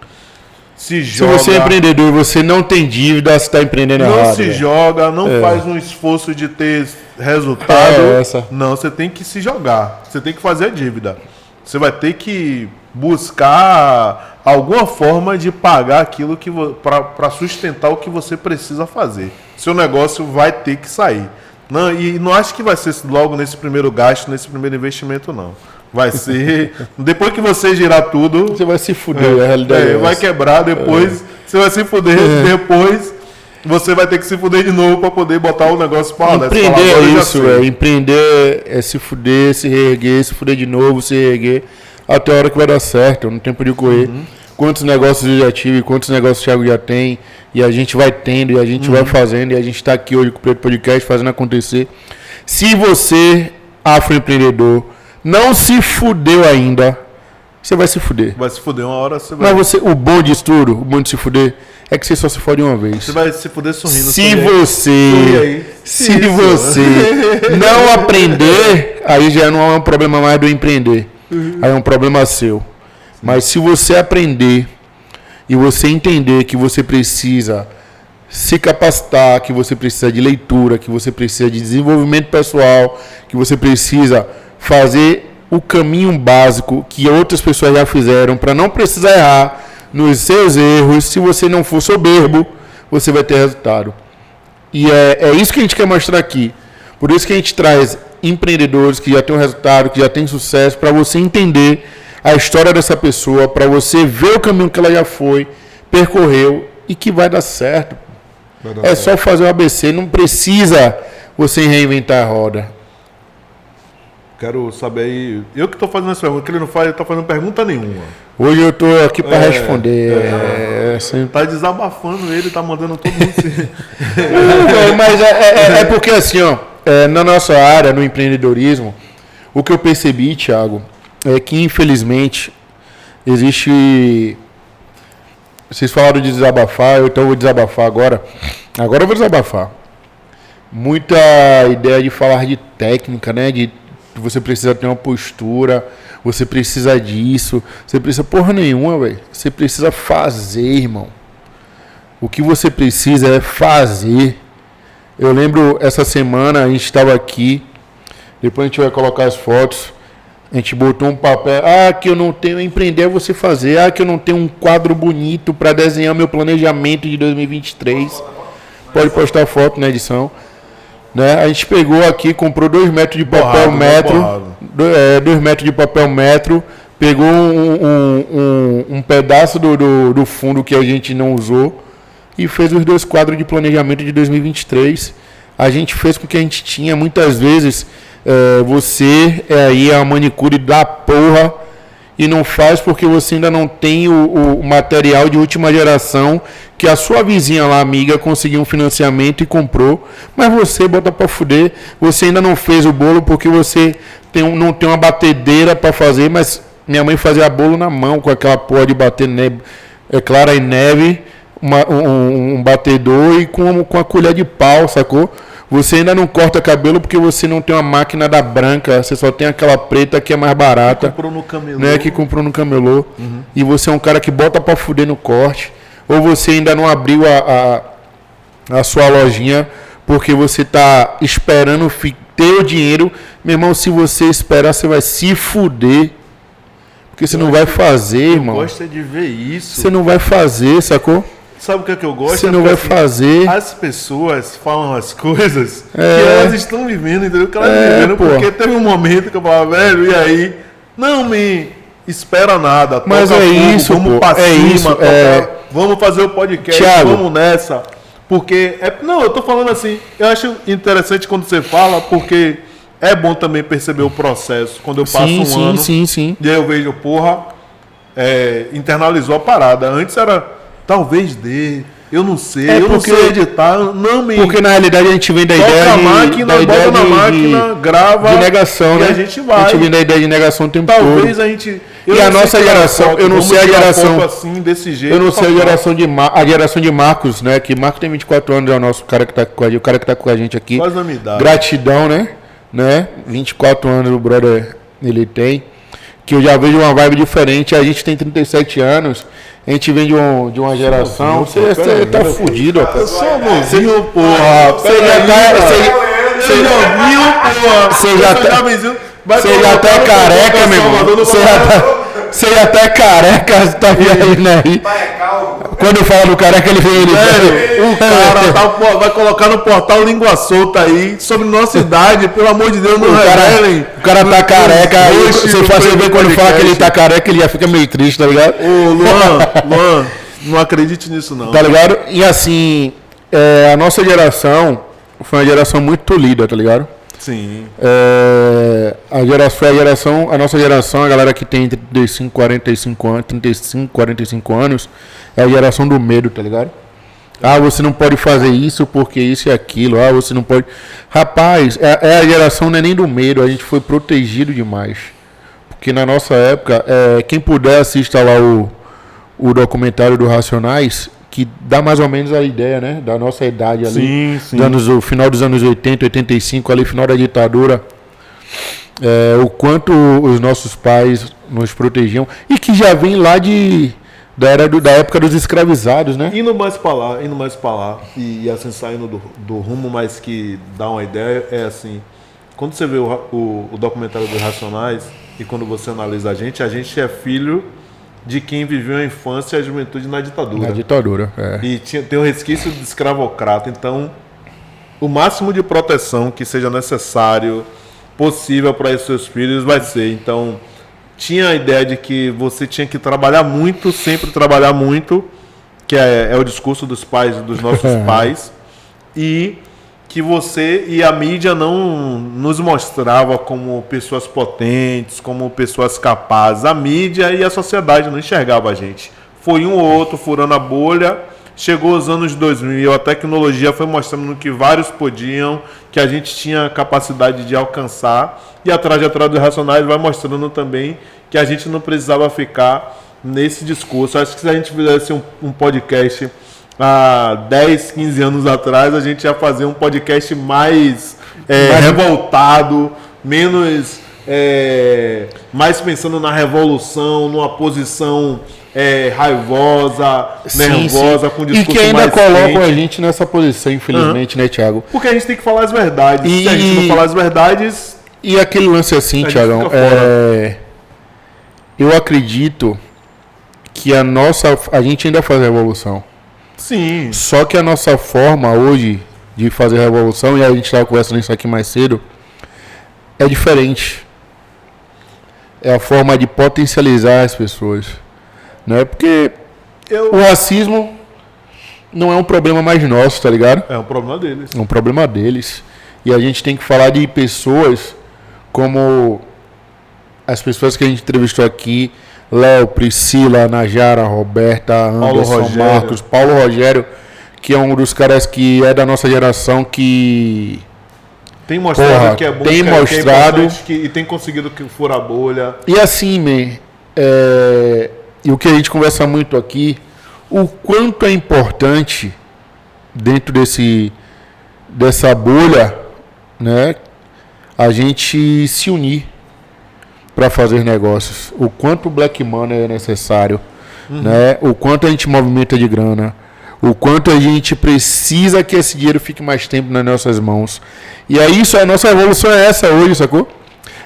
se joga... Se você é empreendedor e você não tem dívida, você está empreendendo errado. Não se joga, não faz um esforço de ter resultado. Não, você tem que se jogar. Você tem que fazer a dívida. Você vai ter que buscar alguma forma de pagar aquilo que para sustentar o que você precisa fazer. Seu negócio vai ter que sair. Não, e não acho que vai ser logo nesse primeiro gasto, nesse primeiro investimento, não. Vai ser... Depois que você girar tudo... Você vai se fuder, a realidade vai quebrar, depois você vai se fuder, depois você vai ter que se fuder de novo para poder botar o negócio para lá. Empreender é isso, velho. Empreender é se fuder, se reerguer, se fuder de novo, se reerguer, até a hora que vai dar certo, no tempo de correr. Quantos negócios eu já tive, quantos negócios o Thiago já tem, e a gente vai tendo, e a gente vai fazendo, e a gente está aqui hoje com o Preto Podcast fazendo acontecer. Se você, afroempreendedor, não se fudeu ainda, você vai se fuder. Vai se fuder uma hora, você vai... Mas você, o bom de estudo, o bom de se fuder, é que você só se fode uma vez. Você vai se fuder sorrindo. Se você não aprender, aí já não é um problema mais do empreender. Aí é um problema seu. Mas se você aprender e você entender que você precisa se capacitar, que você precisa de leitura, que você precisa de desenvolvimento pessoal, que você precisa fazer o caminho básico que outras pessoas já fizeram para não precisar errar nos seus erros, se você não for soberbo, você vai ter resultado. E é isso que a gente quer mostrar aqui. Por isso que a gente traz empreendedores que já têm um resultado, que já têm sucesso, para você entender a história dessa pessoa, para você ver o caminho que ela já foi, percorreu e que vai dar certo. É só fazer o ABC, não precisa você reinventar a roda. Quero saber aí. Eu que estou fazendo essa pergunta, que ele não faz, ele está fazendo pergunta nenhuma. Hoje eu estou aqui para responder. Tá desabafando ele, tá mandando todo mundo se... Mas é porque assim, ó, na nossa área, no empreendedorismo, o que eu percebi, Thiago, é que infelizmente existe. Vocês falaram de desabafar, então eu vou desabafar agora. Agora eu vou desabafar. Muita ideia de falar de técnica, né? De você precisa ter uma postura, você precisa disso, você precisa porra nenhuma, velho. Você precisa fazer, irmão. O que você precisa é fazer. Eu lembro essa semana a gente estava aqui, depois a gente vai colocar as fotos. A gente botou um papel, que eu não tenho, empreender é você fazer, que eu não tenho um quadro bonito para desenhar meu planejamento de 2023. Pode postar foto na edição. Né? A gente pegou aqui, comprou 2 metros de papel metro, 2 metros de papel metro, pegou um pedaço do fundo que a gente não usou e fez os 2 quadros de planejamento de 2023. A gente fez com o que a gente tinha, muitas vezes... você é aí a manicure da porra e não faz porque você ainda não tem o material de última geração que a sua vizinha lá, amiga, conseguiu um financiamento e comprou, mas você bota pra fuder. Você ainda não fez o bolo porque você não tem uma batedeira pra fazer, mas minha mãe fazia bolo na mão com aquela porra de bater neve, clara em neve, um batedor e com a colher de pau, sacou? Você ainda não corta cabelo porque você não tem uma máquina da branca, você só tem aquela preta que é mais barata. Que comprou no camelô. Né, que comprou no camelô. E você é um cara que bota pra fuder no corte. Ou você ainda não abriu a sua lojinha porque você tá esperando ter o dinheiro. Meu irmão, se você esperar, você vai se fuder. Porque você não vai fazer, irmão. Eu gosto de ver isso. Você não vai fazer, sacou? Sabe o que eu gosto? Você não vai fazer. As pessoas falam as coisas que elas estão vivendo, entendeu? Que elas vivendo, porque teve um momento que eu falava, velho, e aí? Não me espera nada. Mas é isso, vamos pra cima, vamos fazer o podcast, Thiago, vamos nessa. Porque, não, eu tô falando assim, eu acho interessante quando você fala, porque é bom também perceber o processo. Quando eu passo um ano, sim. E aí eu vejo, internalizou a parada. Antes era... Talvez dê, eu não sei, eu não sei editar, Porque na realidade a gente vem da ideia bota na máquina, grava de negação, né? A gente vai. A gente vem da ideia de negação o tempo Talvez todo. a gente... E a nossa geração, eu não sei a geração... assim, desse jeito, eu não sei a geração de Marcos, né? Que Marcos tem 24 anos, é o nosso cara que tá com a gente, o cara que tá com a gente aqui. Quase a minha idade. Gratidão, né? 24 anos o brother, ele tem. Que eu já vejo uma vibe diferente. A gente tem 37 anos... A gente vem de uma geração. Você tá fudido, rapaz. Eu sou novinho, porra. Você já tá careca, meu irmão. Sei até careca, tá vendo aí. Quando fala do careca, ele vem ele. O cara vai colocar no portal Língua Solta aí, sobre nossa idade, pelo amor de Deus, não revelem. O cara tá careca, aí você faz ver quando fala que ele tá careca, ele já fica meio triste, tá ligado? Ô, Luan, não acredite nisso não. Tá ligado? E assim, a nossa geração foi uma geração muito tolhida, tá ligado? Sim. A nossa geração, a galera que tem 35, 45 anos, é a geração do medo, tá ligado? Ah, você não pode fazer isso porque isso e aquilo. Ah, você não pode... Rapaz, a geração não é nem do medo, a gente foi protegido demais. Porque na nossa época, quem puder assista lá o documentário do Racionais, que dá mais ou menos a ideia, né? Da nossa idade ali. Sim. O final dos anos 80, 85, ali, final da ditadura. O quanto os nossos pais nos protegiam. E que já vem lá da época dos escravizados, né? Indo mais pra lá. E assim, saindo do rumo, mas que dá uma ideia, é assim. Quando você vê o documentário dos Racionais, e quando você analisa a gente é filho de quem viveu a infância e a juventude na ditadura. Na ditadura, E tem um resquício de escravocrata. Então, o máximo de proteção que seja necessário, possível para esses seus filhos, vai ser. Então, tinha a ideia de que você tinha que trabalhar muito, sempre trabalhar muito, que é o discurso dos pais, dos nossos pais, e que você e a mídia não nos mostrava como pessoas potentes, como pessoas capazes. A mídia e a sociedade não enxergava a gente. Foi um ou outro furando a bolha. Chegou os anos 2000, a tecnologia foi mostrando que vários podiam, que a gente tinha capacidade de alcançar. E a trajetória dos Racionais vai mostrando também que a gente não precisava ficar nesse discurso. Acho que se a gente fizesse um podcast há 10, 15 anos atrás, a gente ia fazer um podcast mais revoltado, menos mais pensando na revolução, numa posição raivosa, nervosa, com discurso mais... E que ainda colocam a gente nessa posição, infelizmente, né, Thiago? Porque a gente tem que falar as verdades. Se a gente não falar as verdades... E aquele lance assim, Thiagão, eu acredito que a gente ainda faz revolução. Sim. Só que a nossa forma hoje de fazer revolução, e a gente estava conversando isso aqui mais cedo, é diferente. É a forma de potencializar as pessoas. Né? Porque o racismo não é um problema mais nosso, tá ligado? É um problema deles. É um problema deles. E a gente tem que falar de pessoas como as pessoas que a gente entrevistou aqui, Léo, Priscila, Najara, Roberta, Anderson, Marcos, Paulo Rogério, que é um dos caras que é da nossa geração que tem mostrado que é bom, tem mostrado e tem conseguido furar a bolha. E assim, e o que a gente conversa muito aqui, o quanto é importante dentro dessa bolha, né, a gente se unir para fazer negócios. O quanto o black money é necessário, né? O quanto a gente movimenta de grana, o quanto a gente precisa que esse dinheiro fique mais tempo nas nossas mãos. E é isso, a nossa evolução é essa hoje, sacou?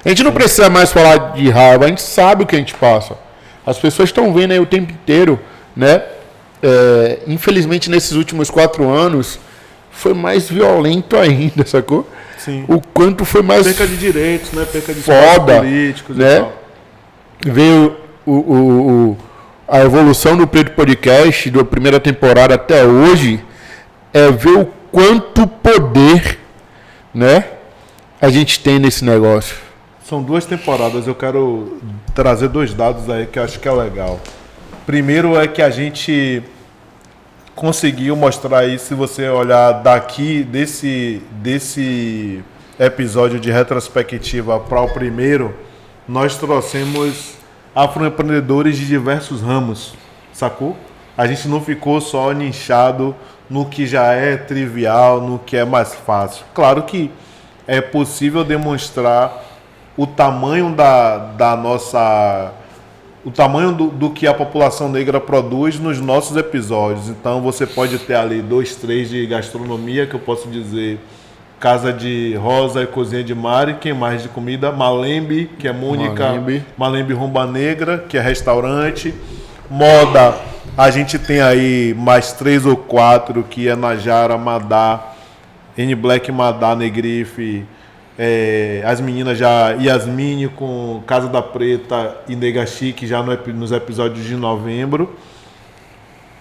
A gente não precisa mais falar de raiva, a gente sabe o que a gente passa. As pessoas estão vendo aí o tempo inteiro, né? Infelizmente, nesses últimos 4 anos, foi mais violento ainda, sacou? Sim. O quanto foi mais... Perca de direitos, né? Perca de foda, políticos, né? E tal. Veio a evolução do Preto Podcast, da primeira temporada até hoje, ver o quanto poder, né, a gente tem nesse negócio. São 2 temporadas, eu quero trazer 2 dados aí que eu acho que é legal. Primeiro é que a gente conseguiu mostrar aí, se você olhar daqui, desse episódio de retrospectiva para o primeiro, nós trouxemos afroempreendedores de diversos ramos, sacou? A gente não ficou só nichado no que já é trivial, no que é mais fácil. Claro que é possível demonstrar o tamanho da nossa... o tamanho do que a população negra produz nos nossos episódios. Então você pode ter ali 2, 3 de gastronomia, que eu posso dizer Casa de Rosa e Cozinha de Mari. Quem mais de comida? Malembe, que é Mônica. Malembe Rumba Negra, que é restaurante. Moda, a gente tem aí mais 3 ou 4, que é Najara, Madá, N Black, Madá, Negrife. As meninas já, Yasmine com Casa da Preta e Nega Chique já nos episódios de novembro.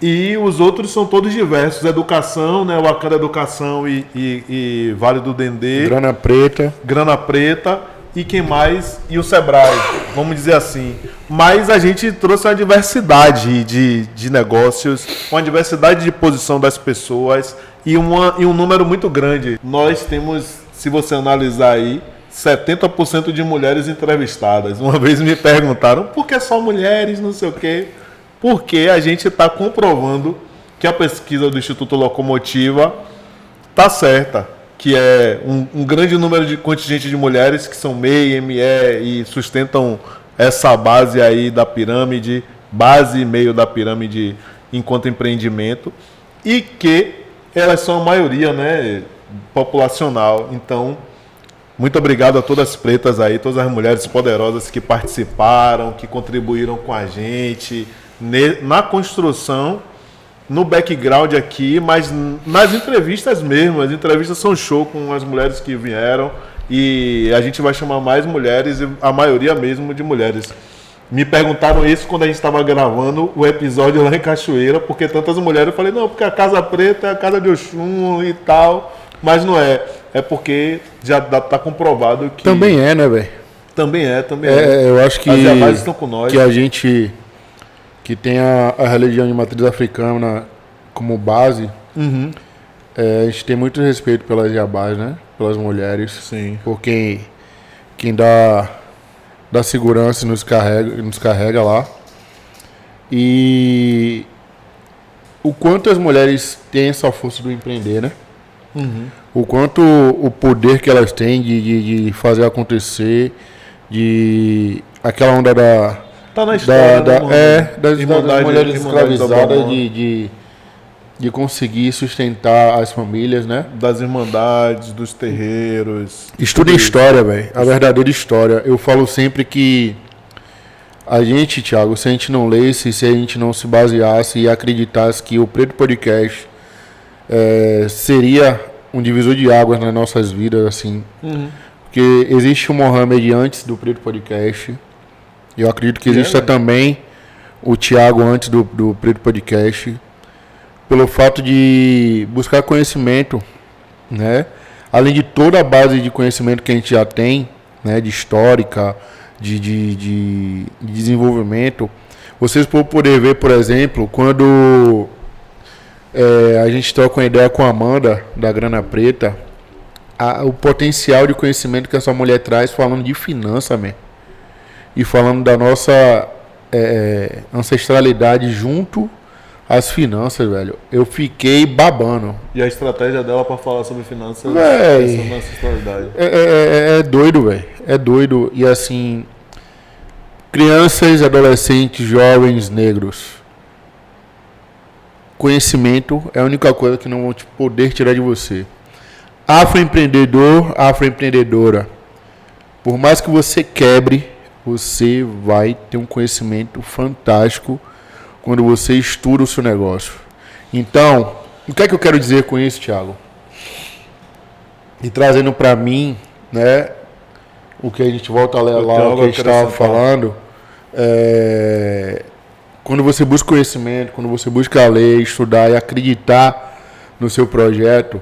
E os outros são todos diversos. Educação, né? Wakanda Educação e Vale do Dendê. Grana Preta. E quem mais? E o Sebrae, vamos dizer assim. Mas a gente trouxe uma diversidade de negócios, uma diversidade de posição das pessoas e um número muito grande. Nós temos, se você analisar aí, 70% de mulheres entrevistadas. Uma vez me perguntaram, por que só mulheres, não sei o quê? Porque a gente está comprovando que a pesquisa do Instituto Locomotiva está certa. Que é um grande número de contingente de mulheres que são MEI, ME e sustentam essa base aí da pirâmide, base e meio da pirâmide enquanto empreendimento, e que elas são a maioria, né, populacional. Então, muito obrigado a todas as pretas aí, todas as mulheres poderosas que participaram, que contribuíram com a gente na construção, no background aqui, mas nas entrevistas mesmo. As entrevistas são show com as mulheres que vieram e a gente vai chamar mais mulheres, a maioria mesmo de mulheres. Me perguntaram isso quando a gente estava gravando o episódio lá em Cachoeira, porque tantas mulheres, eu falei, não, porque a Casa Preta é a casa de Oxum e tal, mas não é. É porque já está comprovado que... Também é, né, velho? Também é. Eu acho que, as Jabás estão com nós. Que a gente... que tem a religião de matriz africana como base, a gente tem muito respeito pelas Jabás, né? Pelas mulheres. Sim. Por quem dá segurança e nos carrega lá. E o quanto as mulheres têm essa força do empreender, né? O quanto o poder que elas têm de fazer acontecer, de aquela onda da... Tá na história, das mulheres escravizadas de conseguir sustentar as famílias, né? Das irmandades, dos terreiros. Estuda história, velho. A verdadeira história. Eu falo sempre que a gente, Thiago, se a gente não lesse, se a gente não se baseasse e acreditasse que o Preto Podcast seria um divisor de águas nas nossas vidas, assim. Porque existe o Mohamed antes do Preto Podcast. Eu acredito que exista também o Thiago antes do Preto Podcast, pelo fato de buscar conhecimento, né? Além de toda a base de conhecimento que a gente já tem, né? De histórica, de desenvolvimento. Vocês vão poder ver, por exemplo, quando a gente troca uma ideia com a Amanda, da Grana Preta, o potencial de conhecimento que essa mulher traz falando de finanças, mesmo. E falando da nossa ancestralidade junto às finanças, velho. Eu fiquei babando. E a estratégia dela para falar sobre finanças é na ancestralidade. É doido, velho. É doido. E assim, crianças, adolescentes, jovens, negros. Conhecimento é a única coisa que não vão poder tirar de você. Afroempreendedor, afroempreendedora. Por mais que você quebre, você vai ter um conhecimento fantástico quando você estuda o seu negócio. Então, o que é que eu quero dizer com isso, Thiago? E trazendo para mim, né, o que a gente volta a ler lá, o que a gente estava falando, quando você busca conhecimento, quando você busca ler, estudar e acreditar no seu projeto,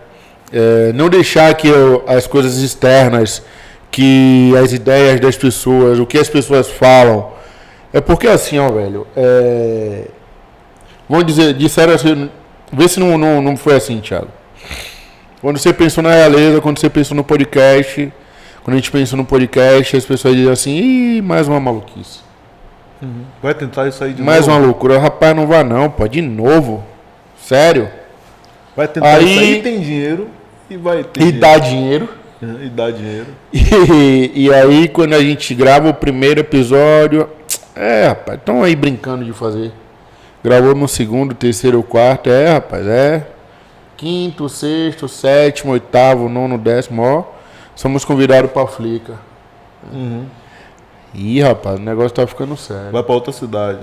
não deixar que as coisas externas, que as ideias das pessoas, o que as pessoas falam. É porque assim, ó, velho. Vamos dizer, disseram assim, vê se não foi assim, Thiago. Quando você pensou na realeza, quando você pensou no podcast, quando a gente pensou no podcast, as pessoas dizem assim, ih, mais uma maluquice. Vai tentar isso aí de mais novo? Mais uma loucura. Rapaz, não vai não, pô, de novo. Sério. Vai tentar isso aí, tem dinheiro e vai ter dinheiro. Dá dinheiro. E dá dinheiro. E aí, quando a gente grava o primeiro episódio... rapaz, estão aí brincando de fazer. Gravou no segundo, terceiro ou quarto. Rapaz, quinto, sexto, sétimo, oitavo, nono, décimo, ó, somos convidados pra Flica. Ih, rapaz, o negócio tá ficando sério. Vai pra outra cidade.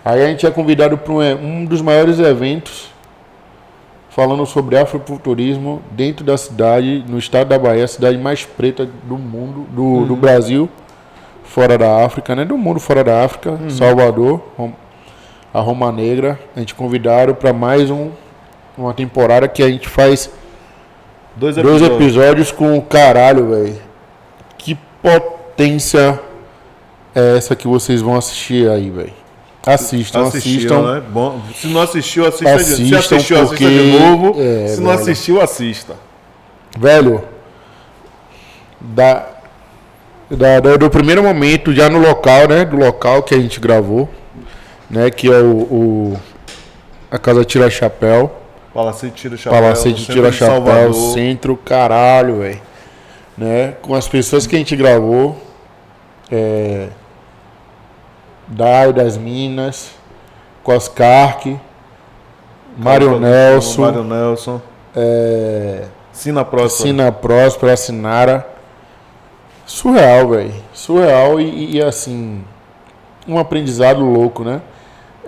Aí a gente é convidado para um dos maiores eventos falando sobre afrofuturismo dentro da cidade, no estado da Bahia, a cidade mais preta do mundo, do Brasil, fora da África, né? Do mundo fora da África, Salvador, a Roma Negra. A gente convidaram para mais uma temporada que a gente faz Dois dois episódios com o caralho, velho. Que potência é essa que vocês vão assistir aí, velho? Assistam. Né? Bom, se não assistiu, assista de novo. Se Assistam assistiu, porque- assista de novo. Se não velho. assistiu, assista. Velho, do primeiro momento, já no local, né? Do local que a gente gravou, né? Que é a Casa Tira Chapéu. Palacete Tira Chapéu. Palacete centro Tira de Chapéu, Salvador. centro, caralho, velho. Né? Com as pessoas que a gente gravou. Dai das Minas, com as Carque, Mário Nelson, Mário Nelson. Sina Próxima. Sina Próspera, Sinara. Surreal, velho. Surreal e assim, um aprendizado louco, né?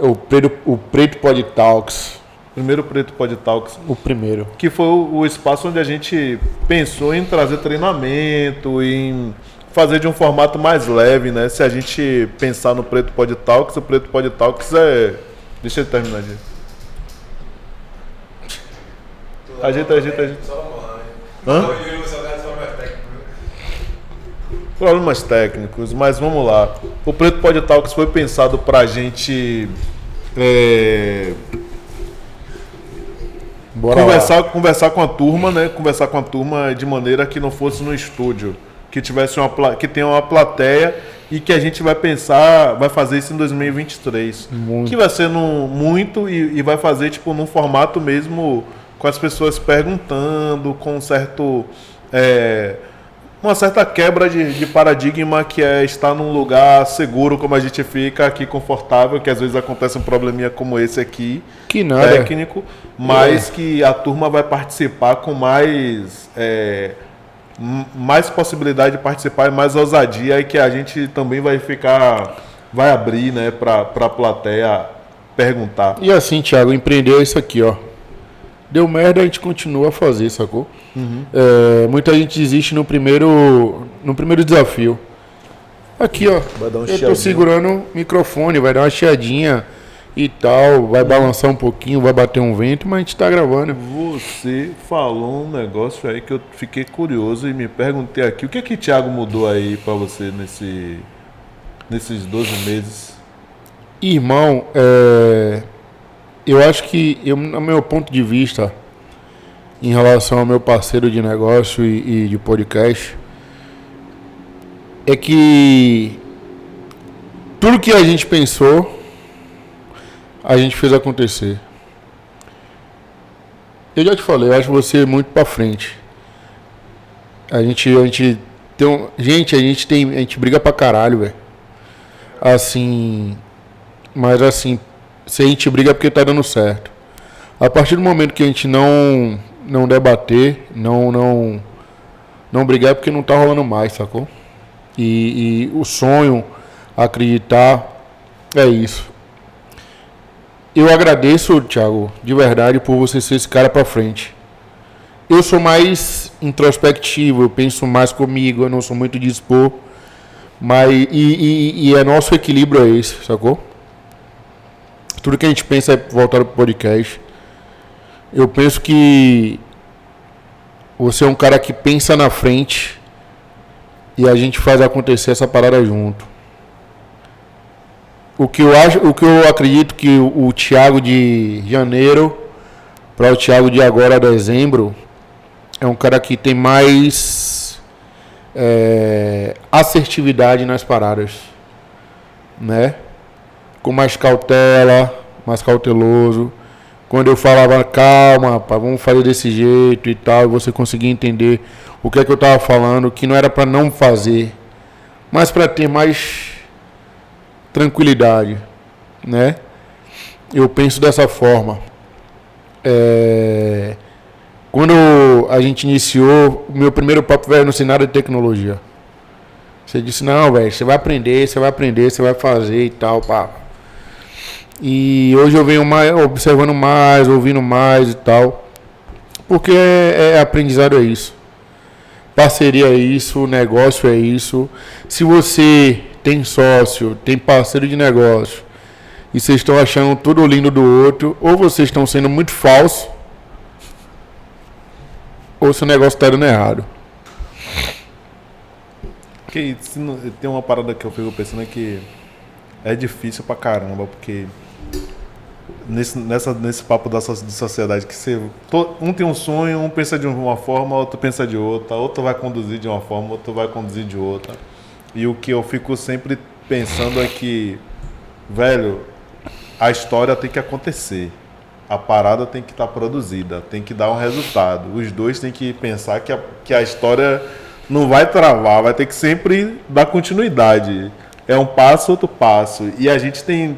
O Preto Pod Talks, Primeiro Preto Pod Talks. o primeiro. Que foi o espaço onde a gente pensou em trazer treinamento, em fazer de um formato mais leve, né? Se a gente pensar no Preto Pod Talks, o Preto Pod Talks é... Deixa eu terminar, gente. Ajeita. Hã? Problemas técnicos, mas vamos lá. O Preto Pod Talks foi pensado pra gente Bora lá. conversar com a turma, né? Conversar com a turma de maneira que não fosse no estúdio, que tivesse que tenha uma plateia e que a gente vai pensar, vai fazer isso em 2023. Muito. Que vai ser muito e vai fazer tipo num formato mesmo com as pessoas perguntando, com uma certa quebra de paradigma, que é estar num lugar seguro como a gente fica aqui, confortável, que às vezes acontece um probleminha como esse aqui, Que nada. técnico, mas que a turma vai participar com mais possibilidade de participar e mais ousadia, e que a gente também vai abrir, né, para a plateia perguntar. E assim, Thiago, empreendeu isso aqui, ó. Deu merda, a gente continua a fazer, sacou? Muita gente desiste no primeiro desafio. Aqui, ó. Vai dar um Eu tô chiadinho. segurando o microfone, vai dar uma chiadinha e tal, vai balançar um pouquinho, vai bater um vento, mas a gente tá gravando. Você falou um negócio aí que eu fiquei curioso e me perguntei aqui, o que que Thiago mudou aí pra você nesses 12 meses? Irmão, eu acho que, no meu ponto de vista, em relação ao meu parceiro de negócio e de podcast, é que tudo que a gente pensou, a gente fez acontecer. Eu já te falei, eu acho você muito pra frente. A gente briga pra caralho, velho. Assim, mas assim, se a gente briga é porque tá dando certo. A partir do momento que a gente não debater, não brigar, é porque não tá rolando mais, sacou? E o sonho, acreditar, é isso. Eu agradeço, Thiago, de verdade, por você ser esse cara pra frente. Eu sou mais introspectivo, eu penso mais comigo, eu não sou muito de expor. Mas, e é nosso equilíbrio é esse, sacou? Tudo que a gente pensa é voltado pro podcast. Eu penso que você é um cara que pensa na frente e a gente faz acontecer essa parada junto. O que eu acredito que o Thiago de janeiro para o Thiago de agora, dezembro, é um cara que tem mais assertividade nas paradas, né? Com mais cautela, mais cauteloso. Quando eu falava, calma, rapaz, vamos fazer desse jeito e tal, e você conseguia entender o que é que eu tava falando, que não era para não fazer, mas para ter mais tranquilidade, né? Eu penso dessa forma. Quando a gente iniciou, o meu primeiro papo, velho, não sei nada de tecnologia. Você disse, não, velho, você vai aprender, você vai fazer e tal, pá. E hoje eu venho mais, observando mais, ouvindo mais e tal. Porque aprendizado é isso. Parceria é isso, negócio é isso. Se você tem sócio, tem parceiro de negócio, e vocês estão achando tudo lindo do outro, ou vocês estão sendo muito falsos, ou seu negócio está dando errado. Porque tem uma parada que eu fico pensando que é difícil pra caramba, porque nesse papo de sociedade que um tem um sonho, um pensa de uma forma, outro pensa de outra, outro vai conduzir de uma forma, outro vai conduzir de outra. E o que eu fico sempre pensando é que, velho, a história tem que acontecer. A parada tem que estar produzida, tem que dar um resultado. Os dois têm que pensar que a história não vai travar, vai ter que sempre dar continuidade. É um passo, outro passo. E a gente tem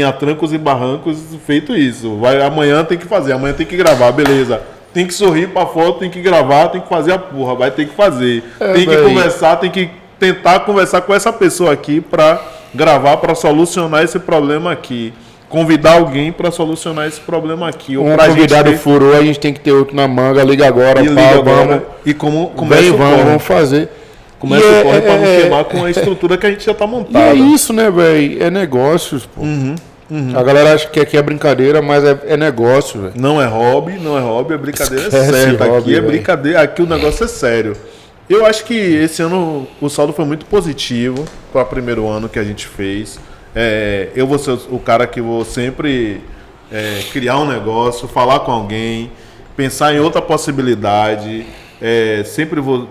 a trancos e barrancos feito isso. Amanhã tem que fazer, amanhã tem que gravar, beleza. Tem que sorrir pra foto, tem que gravar, tem que fazer a porra, vai ter que fazer. Tem que conversar, tem que tentar conversar com essa pessoa aqui pra gravar, pra solucionar esse problema aqui. Convidar alguém para solucionar esse problema aqui. Um convidado furou, a gente tem que ter outro na manga, liga agora, vamos. E como começa o corre. Vamos fazer. Começa o corre para não queimar com a estrutura que a gente já tá montada. E é isso, né, velho? É negócios, pô. A galera acha que aqui é brincadeira, mas é negócio, velho. Não é hobby, é brincadeira certa. Aqui é brincadeira, aqui o negócio é sério. Eu acho que esse ano o saldo foi muito positivo para o primeiro ano que a gente fez. Eu vou ser o cara que vou sempre criar um negócio, falar com alguém, pensar em outra possibilidade. Sempre vou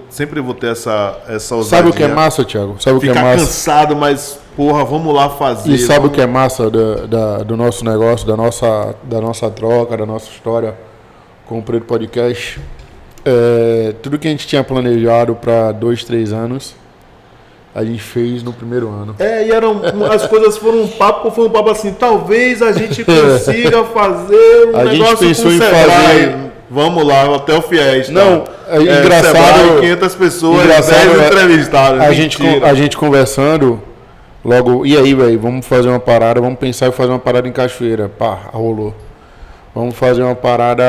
ter essa ousadia. Sabe o que é massa, Thiago? Sabe o que é massa? Ficar cansado, mas porra, vamos lá fazer. E sabe o que é massa do nosso negócio, da nossa troca, da nossa história com o Preto Podcast? Tudo que a gente tinha planejado para 2, 3 anos, a gente fez no primeiro ano. E as coisas foram um papo assim, talvez a gente consiga fazer a negócio gente pensou com o em Sebrae. fazer... Vamos lá, até o Fies. Não, engraçado. Sebrae, 500 pessoas, 10 entrevistados. A gente conversando, logo, e aí, velho, vamos fazer uma parada, vamos pensar em fazer uma parada em Cachoeira. Pá, rolou. Vamos fazer uma parada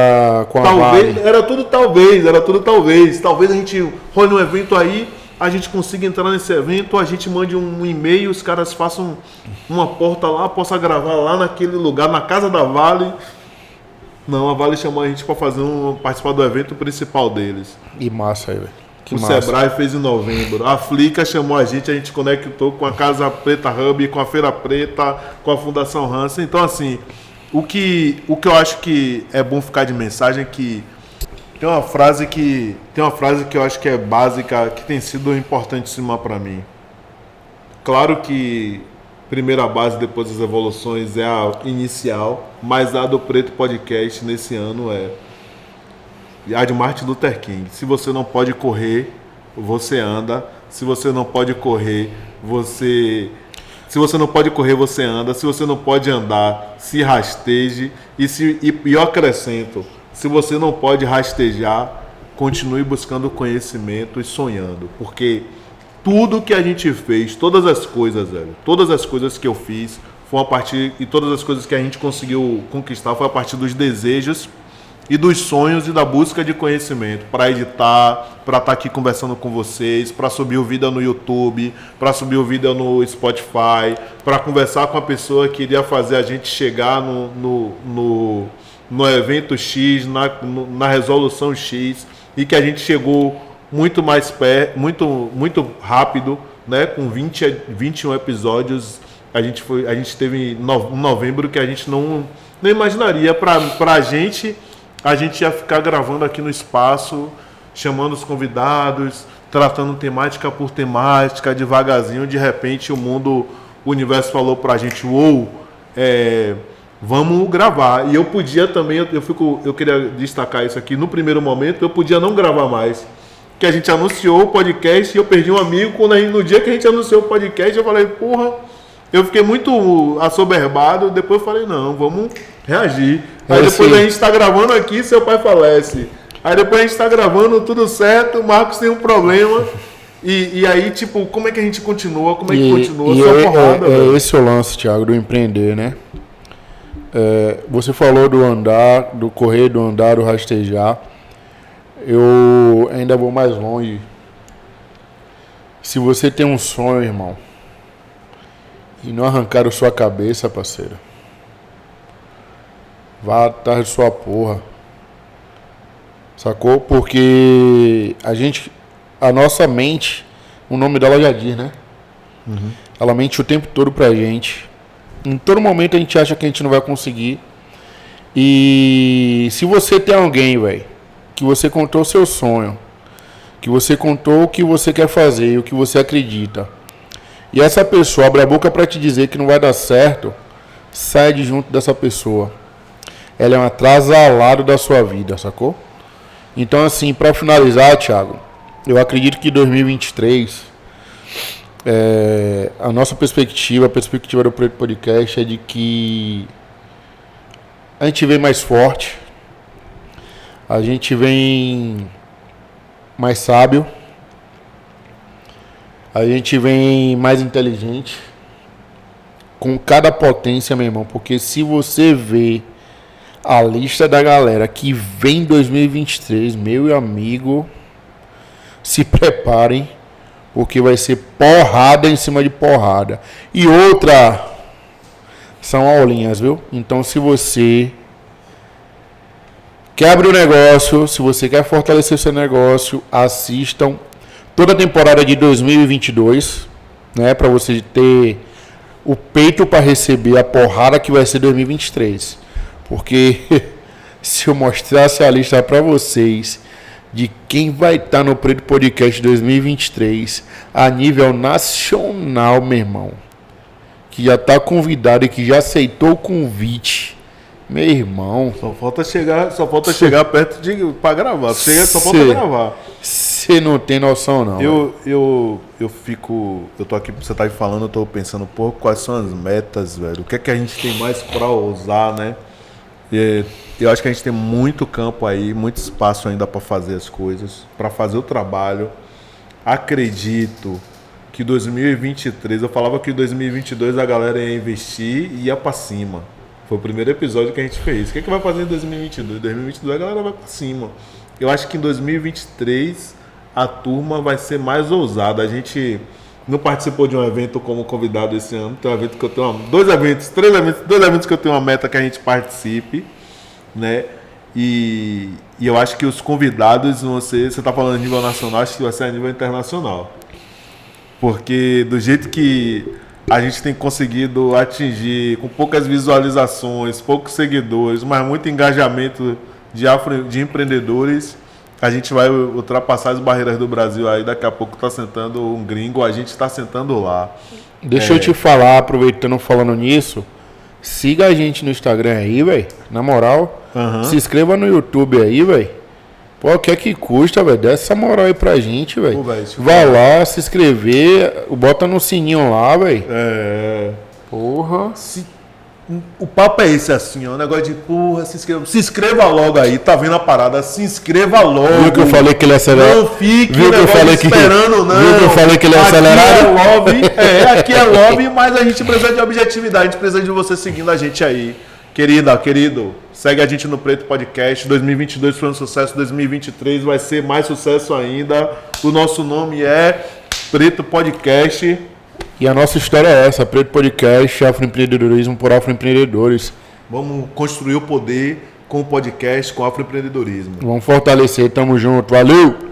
com a Vale. Era tudo talvez. Talvez a gente role um evento aí, a gente consiga entrar nesse evento, a gente mande um e-mail, os caras façam uma porta lá, possa gravar lá naquele lugar, na casa da Vale. Não, a Vale chamou a gente para participar do evento principal deles. E massa aí, velho. O Sebrae fez em novembro. A Flica chamou a gente conectou com a Casa Preta Hub, com a Feira Preta, com a Fundação Hansen. Então, assim, o que eu acho que é bom ficar de mensagem é que tem uma frase que eu acho que é básica, que tem sido importantíssima para mim. Claro que primeira base, depois das evoluções, é a inicial, mas a do Preto Podcast nesse ano é a de Martin Luther King. Se você não pode correr, você anda. Se você não pode correr, você anda. Se você não pode andar, se rasteje. E eu acrescento, se você não pode rastejar, continue buscando conhecimento e sonhando. Porque tudo que a gente fez, todas as coisas que eu fiz, foi a partir, e todas as coisas que a gente conseguiu conquistar, foi a partir dos desejos e dos sonhos e da busca de conhecimento, para editar, para estar aqui conversando com vocês, para subir o vídeo no YouTube, para subir o vídeo no Spotify, para conversar com a pessoa que iria fazer a gente chegar no evento X, na resolução X, e que a gente chegou muito mais perto, muito rápido, né? Com 21 episódios, a gente teve um novembro que a gente não imaginaria. Pra gente, a gente ia ficar gravando aqui no espaço, chamando os convidados, tratando temática por temática, devagarzinho. De repente, o universo falou pra gente, vamos gravar. E eu podia também, eu queria destacar isso aqui, no primeiro momento, eu podia não gravar mais. Que a gente anunciou o podcast e eu perdi um amigo. No dia que a gente anunciou o podcast, eu falei, porra, Eu fiquei muito assoberbado, depois eu falei, não, vamos reagir. Aí depois sim. a gente tá gravando aqui, seu pai falece. Aí depois a gente tá gravando, tudo certo, o Marcos tem um problema. E aí, tipo, como é que a gente continua? Como é que continua? Só porrada, velho. Esse é o lance, Thiago, do empreender, né? Você falou do andar, do correr, do andar, do rastejar. Eu ainda vou mais longe. Se você tem um sonho, irmão, e não arrancaram sua cabeça, parceiro, vá atrás de sua porra. Sacou? Porque a nossa mente, o nome dela já diz, né? Uhum. Ela mente o tempo todo pra gente. Em todo momento a gente acha que a gente não vai conseguir. E se você tem alguém, velho, que você contou o seu sonho, que você contou o que você quer fazer, o que você acredita, e essa pessoa abre a boca pra te dizer que não vai dar certo, sai de junto dessa pessoa. Ela é um atrasalado da sua vida, sacou? Então, assim, pra finalizar, Thiago, eu acredito que 2023, a nossa perspectiva, a perspectiva do Preto Podcast é de que a gente vem mais forte, a gente vem mais sábio, a gente vem mais inteligente, com cada potência, meu irmão, porque se você vê a lista da galera que vem em 2023, meu amigo, se preparem, porque vai ser porrada em cima de porrada. E outra, são aulinhas, viu? Então, se você quer abrir um negócio, se você quer fortalecer seu negócio, assistam toda a temporada de 2022, né? Para você ter o peito para receber a porrada que vai ser 2023. Porque se eu mostrasse a lista para vocês de quem vai estar no Preto Podcast 2023 a nível nacional, meu irmão, que já está convidado e que já aceitou o convite, meu irmão. Só falta chegar perto pra gravar. Só falta gravar. Você não tem noção, não. Eu tô aqui, você tá aí falando, eu tô pensando, pô, quais são as metas, velho? O que é que a gente tem mais pra usar, né? Eu acho que a gente tem muito campo aí, muito espaço ainda para fazer as coisas, para fazer o trabalho. Acredito que 2023, eu falava que 2022 a galera ia investir e ia para cima. Foi o primeiro episódio que a gente fez. O que é que vai fazer em 2022? 2022 a galera vai para cima. Eu acho que em 2023 a turma vai ser mais ousada. A gente não participou de um evento como convidado esse ano. Tem um evento que eu tenho dois eventos que eu tenho uma meta que a gente participe, né? E eu acho que os convidados vão ser, você está falando a nível nacional, acho que vai ser a nível internacional. Porque do jeito que a gente tem conseguido atingir, com poucas visualizações, poucos seguidores, mas muito engajamento de empreendedores, a gente vai ultrapassar as barreiras do Brasil aí. Daqui a pouco tá sentando um gringo, a gente está sentando lá. Deixa eu te falar, aproveitando falando nisso, siga a gente no Instagram aí, velho. Na moral, se inscreva no YouTube aí, velho. Pô, o que é que custa, velho? Dá essa moral aí pra gente, velho. Vai lá, se inscrever, bota no sininho lá, velho. Porra. O papo é esse, assim, ó. O negócio de, porra, se inscreva logo aí. Tá vendo a parada? Se inscreva logo. Viu que eu falei que ele é acelerado? Não fique esperando, não. Viu que eu falei que ele é acelerado? Aqui é lobby, mas a gente precisa de objetividade. A gente precisa de você seguindo a gente aí. Querido, segue a gente no Preto Podcast. 2022 foi um sucesso, 2023 vai ser mais sucesso ainda. O nosso nome é Preto Podcast. E a nossa história é essa, Preto Podcast, afroempreendedorismo por afroempreendedores. Vamos construir o poder com o podcast, com o afroempreendedorismo. Vamos fortalecer, tamo junto, valeu!